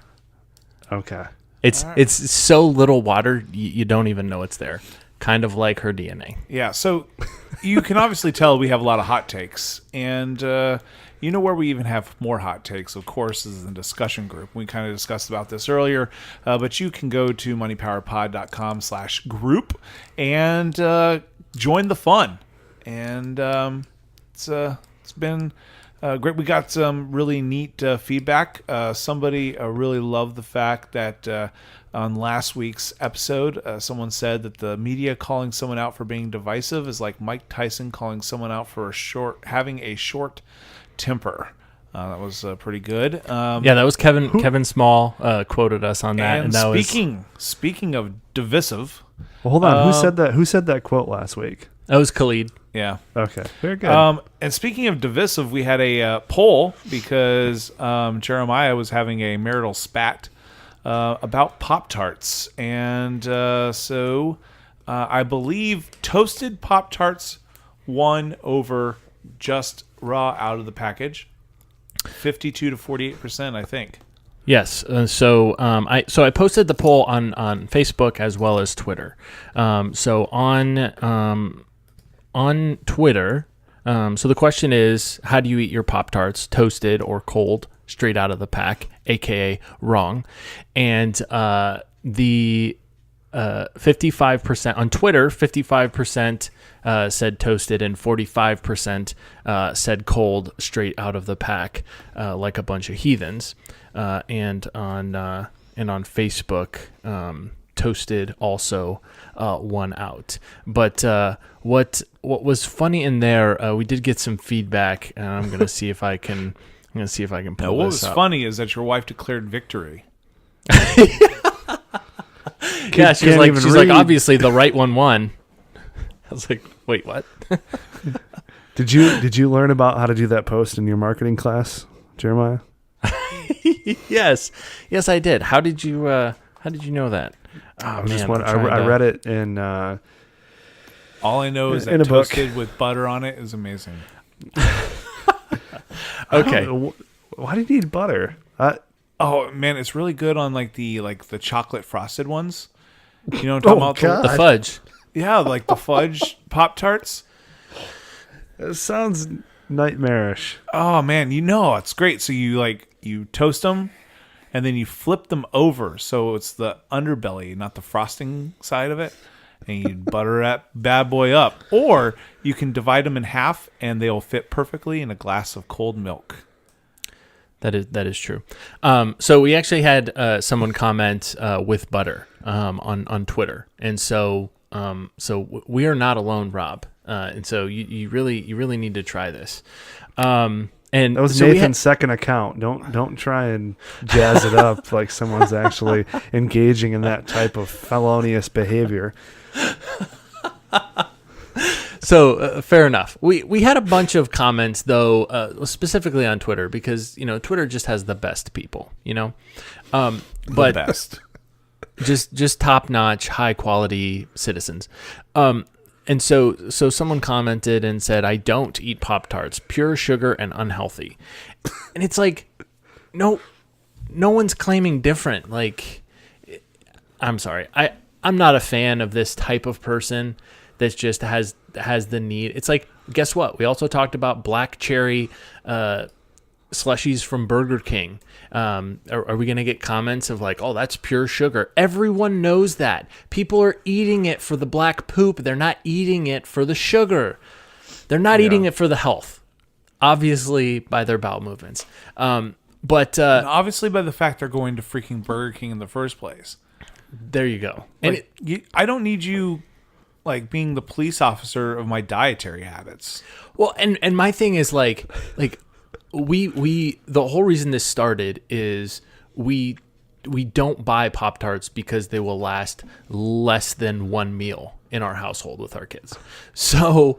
Okay. It's so little water you don't even know it's there. Kind of like her DNA. Yeah, so you can obviously tell we have a lot of hot takes. And you know where we even have more hot takes, of course, is the discussion group. We kind of discussed about this earlier. But you can go to moneypowerpod.com/group and join the fun. And it's been great. We got some really neat feedback. Somebody really loved the fact that on last week's episode, someone said that the media calling someone out for being divisive is like Mike Tyson calling someone out for having a short temper. That was pretty good. Yeah, that was Kevin Small quoted us on that, And that speaking of divisive, Well, hold on. Who said that quote last week? was Khalid. yeah. Okay. Very good. And speaking of divisive, we had a poll because Jeremiah was having a marital spat about Pop-Tarts. And so I believe toasted Pop-Tarts won over just raw out of the package. 52 to 48%, I think. Yes. So I posted the poll on Facebook as well as Twitter. So on Twitter, so the question is, how do you eat your Pop-Tarts, toasted or cold, straight out of the pack, aka wrong? And the 55% on Twitter, 55% said toasted and 45% said cold, straight out of the pack, like a bunch of heathens. And on on Facebook, Toasted also won out. But what was funny in there, we did get some feedback, and I'm gonna see if I can. I'm gonna see if I can pull Now, what this was up. funny is that your wife declared victory. Yeah, she's Can't like, even she's like, read. obviously the right one won. I was like, wait, what? Did you learn about how to do that post in your marketing class, Jeremiah? Yes, I did. How did you know that? Oh, I was man, just I'm wondering. I trying to- read it in. All I know is In that a book. toasted with butter on it is amazing. Okay. Why do you need butter? Oh man, it's really good on like the chocolate frosted ones. You know what I'm talking about? God. The fudge. Yeah, like the fudge Pop-Tarts. It sounds nightmarish. Oh man, it's great. So you toast them, and then you flip them over, so it's the underbelly, not the frosting side of it, and you butter that bad boy up. Or you can divide them in half, and they'll fit perfectly in a glass of cold milk. That is true. So we actually had someone comment with butter on Twitter, and so we are not alone, Rob. And so you really need to try this. And That was so Nathan's second account. Don't try and jazz it up like someone's actually engaging in that type of felonious behavior. So fair enough. We had a bunch of comments though, specifically on Twitter because Twitter just has the best people, but The best. just top notch, high quality citizens. And so someone commented and said, "I don't eat Pop-Tarts, pure sugar and unhealthy." And it's like, no one's claiming different. Like, I'm sorry, I'm not a fan of this type of person that just has the need. It's like, guess what? We also talked about black cherry slushies from Burger King. Are we going to get comments of like, oh, that's pure sugar? Everyone knows that. People are eating it for the black poop. They're not eating it for the sugar. They're not eating it for the health, obviously by their bowel movements. But And obviously by the fact they're going to freaking Burger King in the first place. there you go. And I don't need you like being the police officer of my dietary habits. well, and my thing is like we the whole reason this started is we don't buy Pop-Tarts because they will last less than one meal in our household with our kids. So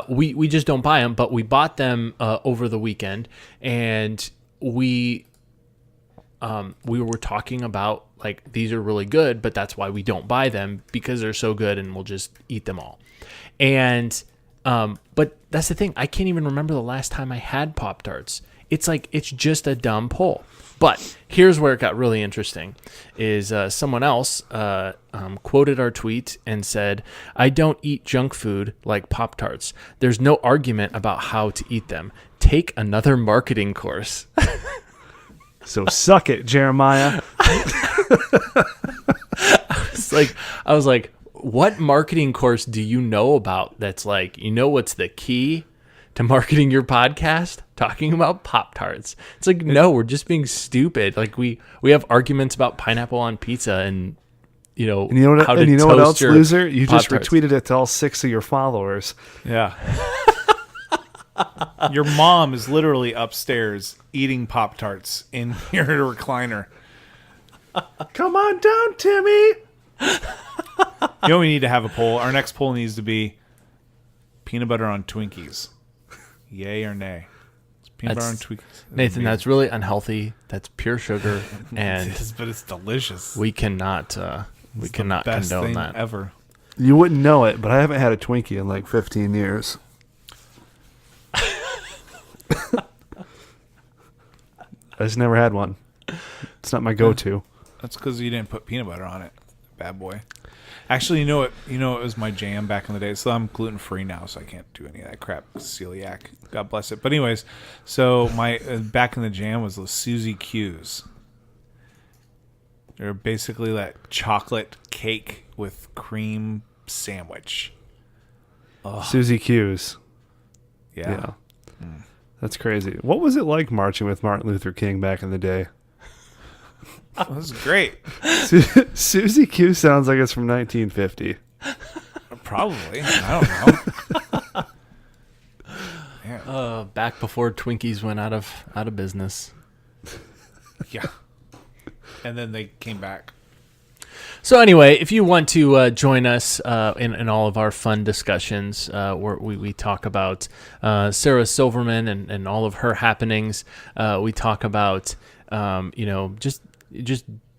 we just don't buy them, but we bought them over the weekend, and we were talking about like, these are really good, but that's why we don't buy them, because they're so good and we'll just eat them all. And but that's the thing. I can't even remember the last time I had Pop-Tarts. It's like, it's just a dumb pull. But here's where it got really interesting is someone else quoted our tweet and said, "I don't eat junk food like Pop-Tarts. There's no argument about how to eat them. Take another marketing course." So suck it, Jeremiah. I was like, what marketing course do you know about that's like, what's the key to marketing your podcast? Talking about Pop-Tarts. It's like, no, we're just being stupid. Like we have arguments about pineapple on pizza and And you know what? how to And you know what toast else, your loser? You just Pop-Tarts. retweeted it to all 6 of your followers. Yeah. Your mom is literally upstairs eating Pop-Tarts in your recliner. Come on down, Timmy. We need to have a poll. Our next poll needs to be peanut butter on Twinkies. Yay or nay? It's peanut butter on That's- Twinkies. Nathan, that's really unhealthy. That's pure sugar, and but it's delicious. we cannot Best condone thing that. ever. You wouldn't know it, but I haven't had a Twinkie in like 15 years. I just never had one. It's not my go-to. That's because you didn't put peanut butter on it, bad boy. Actually, it was my jam back in the day. So I'm gluten free now, so I can't do any of that crap. Celiac, God bless it. But anyways, so my back in the jam was those Suzy Q's. They're basically that chocolate cake with cream sandwich. Suzy Q's. Yeah. That's crazy. What was it like marching with Martin Luther King back in the day? That was great. Susie Q sounds like it's from 1950. Probably. I don't know. Yeah. Back before Twinkies went out of business. Yeah. And then they came back. So anyway, if you want to join us in all of our fun discussions, where we talk about Sarah Silverman and all of her happenings, we talk about just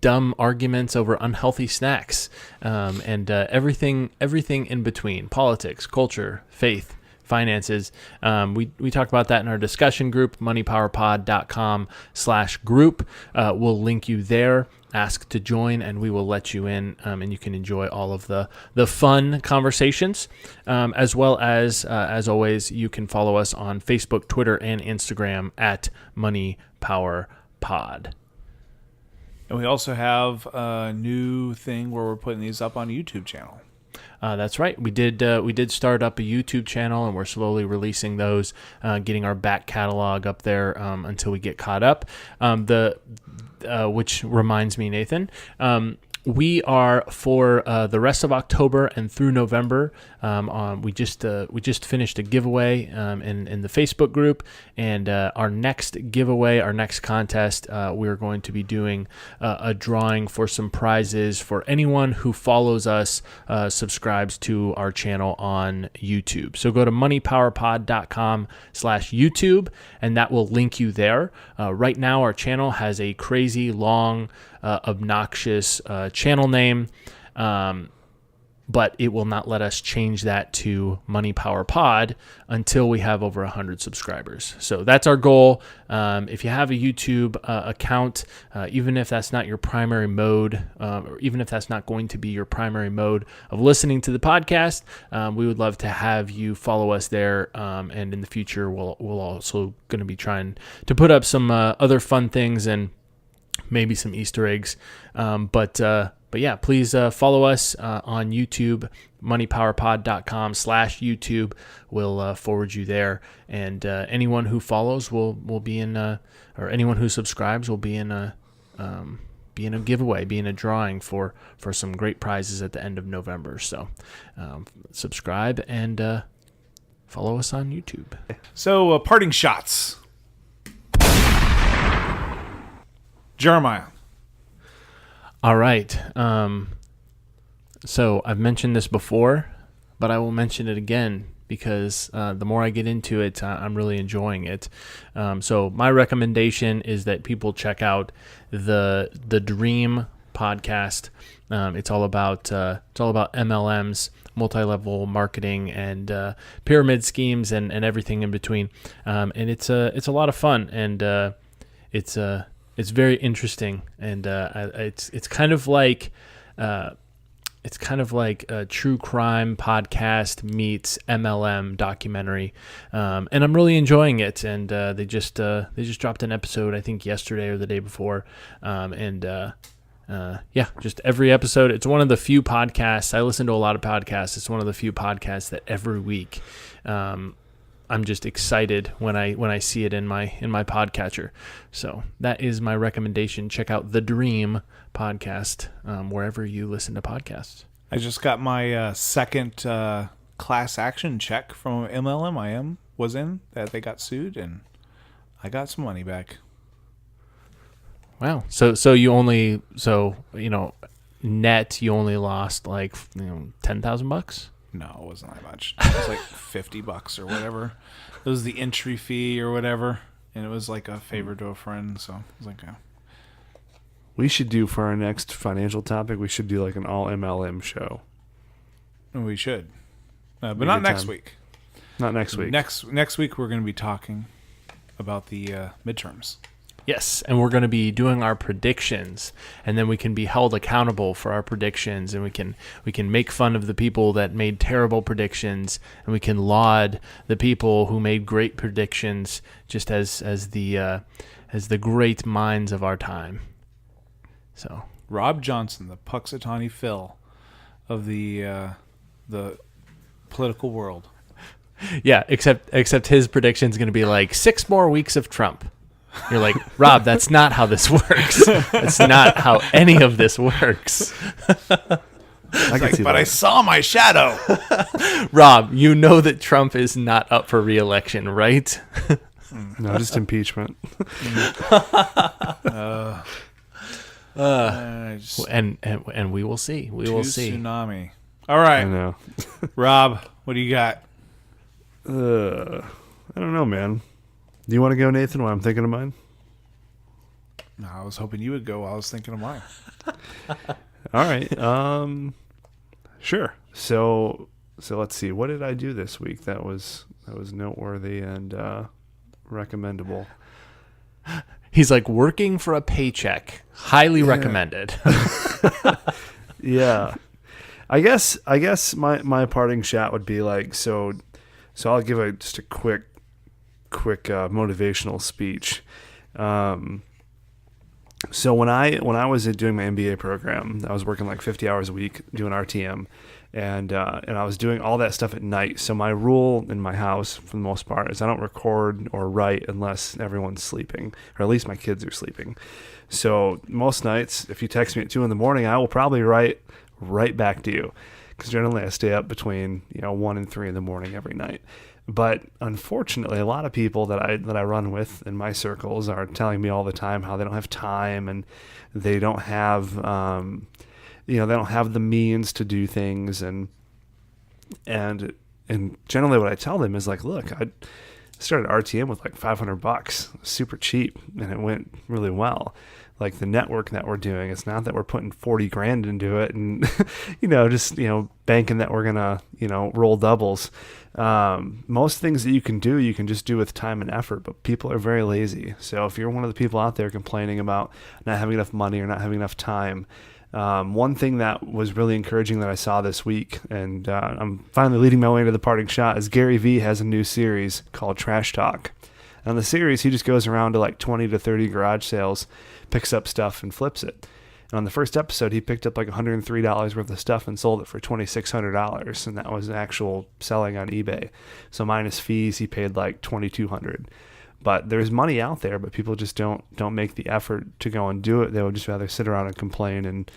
dumb arguments over unhealthy snacks, and everything in between: politics, culture, faith, finances. We talk about that in our discussion group, moneypowerpod.com/group. We'll link you there. Ask to join, and we will let you in, and you can enjoy all of the fun conversations, as well as always, you can follow us on Facebook, Twitter, and Instagram at MoneyPowerPod. And we also have a new thing where we're putting these up on a YouTube channel. That's right. We did start up a YouTube channel, and we're slowly releasing those, getting our back catalog up there until we get caught up. Which reminds me, Nathan, we are for the rest of October and through November. We just finished a giveaway in the Facebook group, and our next giveaway, our next contest, we're going to be doing a drawing for some prizes for anyone who follows us, subscribes to our channel on YouTube. So go to moneypowerpod.com/YouTube, and that will link you there. Right now, our channel has a crazy long, obnoxious channel name, but it will not let us change that to Money Power Pod until we have over 100 subscribers. So that's our goal. If you have a YouTube account, even if that's not your primary mode, or even if that's not going to be your primary mode of listening to the podcast, we would love to have you follow us there. And in the future, we'll also going to be trying to put up some other fun things and maybe some Easter eggs. But yeah, please follow us on YouTube, moneypowerpod.com/YouTube. We'll forward you there. And anyone who follows will be in, or anyone who subscribes will be in a giveaway, be in a drawing for some great prizes at the end of November. So subscribe and follow us on YouTube. So parting shots. Jeremiah. All right. So I've mentioned this before, but I will mention it again because the more I get into it, I'm really enjoying it. So my recommendation is that people check out the Dream podcast. It's all about MLMs, multi-level marketing, and pyramid schemes, and everything in between. And it's a lot of fun, and it's very interesting, and it's kind of like a true crime podcast meets MLM documentary, and I'm really enjoying it. And they just dropped an episode, I think yesterday or the day before, just every episode. It's one of the few podcasts. I listen to a lot of podcasts. It's one of the few podcasts that every week I'm just excited when I see it in my podcatcher. So that is my recommendation. Check out the Dream podcast wherever you listen to podcasts. I just got my second class action check from MLM I was in that they got sued, and I got some money back. Wow. So you only net you only lost like $10,000? No, it wasn't that much. It was like $50 or whatever. It was the entry fee or whatever, and it was like a favor to a friend. So I was like, We should do for our next financial topic. We should do like an all MLM show. We should, but not next week. Not next week. Next week we're going to be talking about the midterms. Yes, and we're going to be doing our predictions, and then we can be held accountable for our predictions, and we can make fun of the people that made terrible predictions, and we can laud the people who made great predictions, just as the great minds of our time. So Rob Johnson, the Puxatawny Phil of the political world. Yeah, except his prediction is going to be like 6 more weeks of Trump. You're like, Rob, that's not how this works. That's not how any of this works. I saw my shadow. Rob, you know that Trump is not up for re-election, right? No, just impeachment. And we will see. We will see. Tsunami. All right, I know. Rob, what do you got? I don't know, man. Do you want to go, Nathan, while I'm thinking of mine? No, I was hoping you would go while I was thinking of mine. All right. Sure. So let's see. What did I do this week that was noteworthy and recommendable? He's like, working for a paycheck. Highly recommended. Yeah. I guess my parting shot would be like, so I'll give just a quick motivational speech. So when I was doing my MBA program, I was working like 50 hours a week doing RTM, and I was doing all that stuff at night. So my rule in my house, for the most part, is I don't record or write unless everyone's sleeping, or at least my kids are sleeping. So most nights, if you text me at 2 a.m, I will probably write right back to you, because generally I stay up between 1 and 3 a.m. every night. But unfortunately, a lot of people that I run with in my circles are telling me all the time how they don't have time, and they don't have they don't have the means to do things, and generally what I tell them is like, look, I started RTM with like $500, super cheap, and it went really well. Like the network that we're doing, it's not that we're putting 40 grand into it and just banking that we're gonna roll doubles. Most things that you can do, you can just do with time and effort, but people are very lazy. So if you're one of the people out there complaining about not having enough money or not having enough time, one thing that was really encouraging that I saw this week, and I'm finally leading my way into the parting shot, is Gary Vee has a new series called Trash Talk. And on the series, he just goes around to like 20 to 30 garage sales, picks up stuff and flips it. And on the first episode, he picked up like $103 worth of stuff and sold it for $2,600, and that was actual selling on eBay. So minus fees, he paid like $2,200. But there's money out there, but people just don't make the effort to go and do it. They would just rather sit around and complain and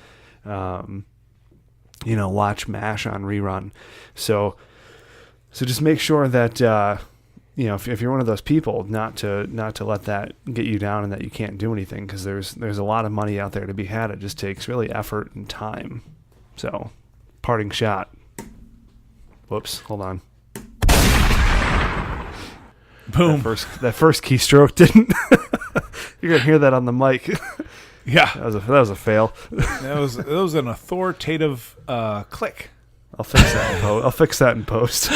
watch MASH on rerun. So just make sure that if you're one of those people, not to let that get you down and that you can't do anything, because there's a lot of money out there to be had. It just takes really effort and time. So, parting shot. Whoops, hold on. Boom. That first keystroke didn't. You're gonna hear that on the mic. Yeah, that was a fail. That was an authoritative click. I'll fix that in post.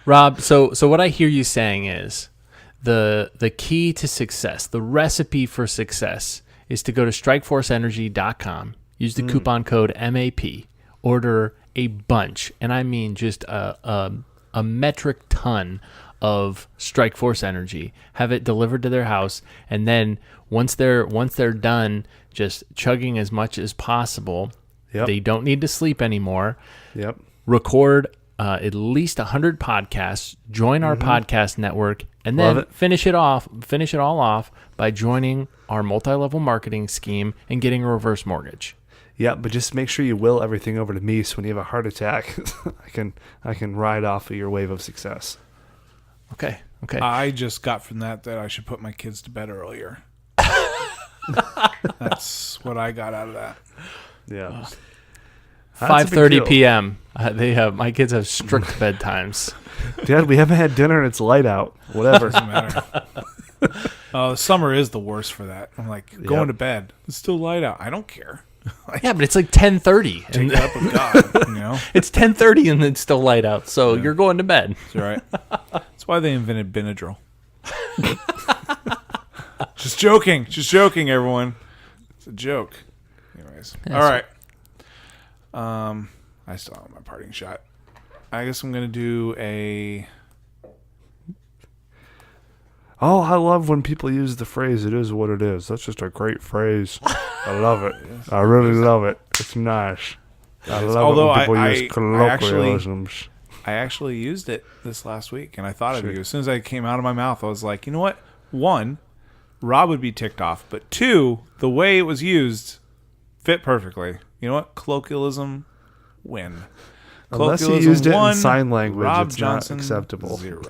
Rob, so what I hear you saying is the key to success, the recipe for success, is to go to strikeforceenergy.com, use the coupon code MAP, order a bunch, and I mean just a metric ton of Strikeforce Energy, have it delivered to their house, and then once they're done just chugging as much as possible, they don't need to sleep anymore. Yep. Record at least 100 podcasts, join our podcast network, and then finish it all off by joining our multi-level marketing scheme and getting a reverse mortgage. Yeah, but just make sure you will everything over to me, so when you have a heart attack, I can ride off of your wave of success. Okay. I just got from that I should put my kids to bed earlier. That's what I got out of that. Yeah. 5:30 p.m. My kids have strict bedtimes. Dad, we haven't had dinner and it's light out. Whatever. Doesn't matter. Summer is the worst for that. I'm like, going to bed. It's still light out. I don't care. Yeah, but it's like 10:30. Take it up with God. It's 10:30 and it's still light out, so you're going to bed. That's right. That's why they invented Benadryl. Just joking, everyone. It's a joke. Anyways, all right. I still have my parting shot. I guess I'm gonna do a. Oh, I love when people use the phrase, "It is what it is." That's just a great phrase. I love it. I really love it. It's nice. I love it when people use colloquialisms. I actually used it this last week, and I thought of you. As soon as I came out of my mouth, I was like, you know what? one, Rob would be ticked off, but two, the way it was used fit perfectly. You know what? Colloquialism win. Unless you Colloquialism used it one, in sign language, Rob it's Johnson, not acceptable. 0.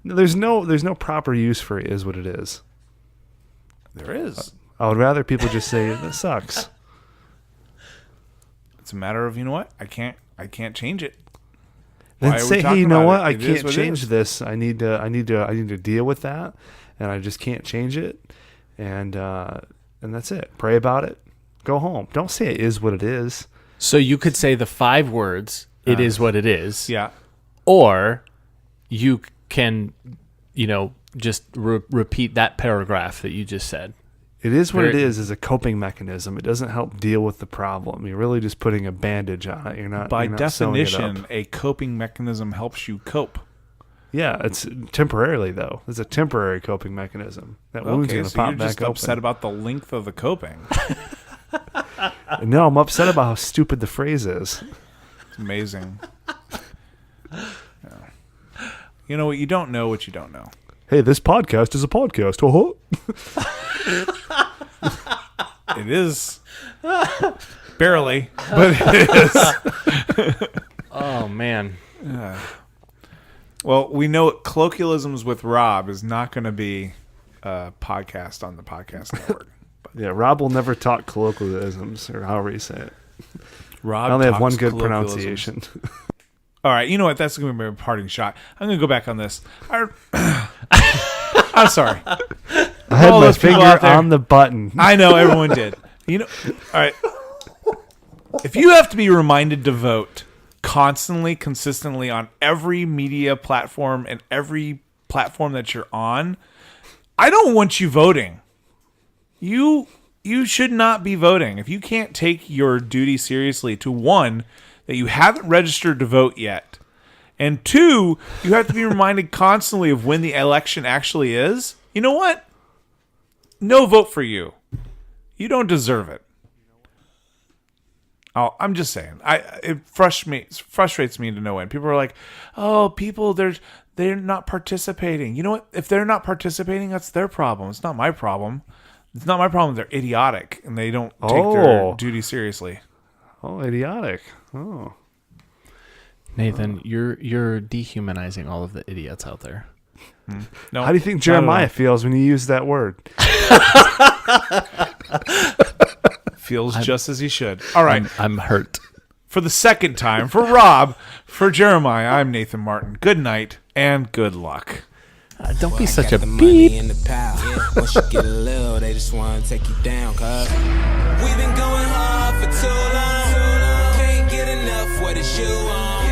There's no proper use for it is what it is. There is. I would rather people just say that sucks. It's a matter of, you know what? I can't change it. Then Why are we say, hey, talking you know about what? it? I It is can't what it change is. this. I need to deal with that, and I just can't change it. And that's it. Pray about it. Go home. Don't say it is what it is. So you could say the 5 words, it is what it is. Yeah. Or you can, just repeat that paragraph that you just said. It is what it Very- is a coping mechanism. It doesn't help deal with the problem. You're really just putting a bandage on it. You're not. By you're not sewing it definition, up. a coping mechanism helps you cope. Yeah, it's temporarily though. It's a temporary coping mechanism. That wound's Okay, gonna so pop you're back just open. upset about the length of the coping. No, I'm upset about how stupid the phrase is. It's amazing. Yeah. You know what? You don't know what you don't know. Hey, this podcast is a podcast. It is barely, but it is. Oh, man. Well, we know colloquialisms with Rob is not going to be a podcast on the podcast network. Yeah, Rob will never talk colloquialisms or however you say it. Rob I only have talks one good colloquialisms. pronunciation. All right, you know what? That's going to be my parting shot. I'm going to go back on this. I'm sorry. I had All my those people finger out there- on the button. I know everyone did. You know, all right. If you have to be reminded to vote constantly, consistently on every media platform and every platform that you're on, I don't want you voting. You should not be voting. If you can't take your duty seriously, to one, that you haven't registered to vote yet, and two, you have to be reminded constantly of when the election actually is, you know what? No vote for you. You don't deserve it. Oh, I'm just saying. It frustrates me to no end. People are like, "Oh, people, they're not participating." You know what? If they're not participating, that's their problem. It's not my problem. It's not my problem. They're idiotic and they don't take their duty seriously. Oh, idiotic. Oh. Nathan, you're dehumanizing all of the idiots out there. No. How do you think not at all. Jeremiah feels when you use that word? Feels just as he should. All right. I'm hurt. For the second time, for Rob, for Jeremiah, I'm Nathan Martin. Good night and good luck. Don't be I such got a the beep. money in the pile. Once you get a little, they just want to take you down, cuz we've been going hard for too long. Can't get enough, what is you on?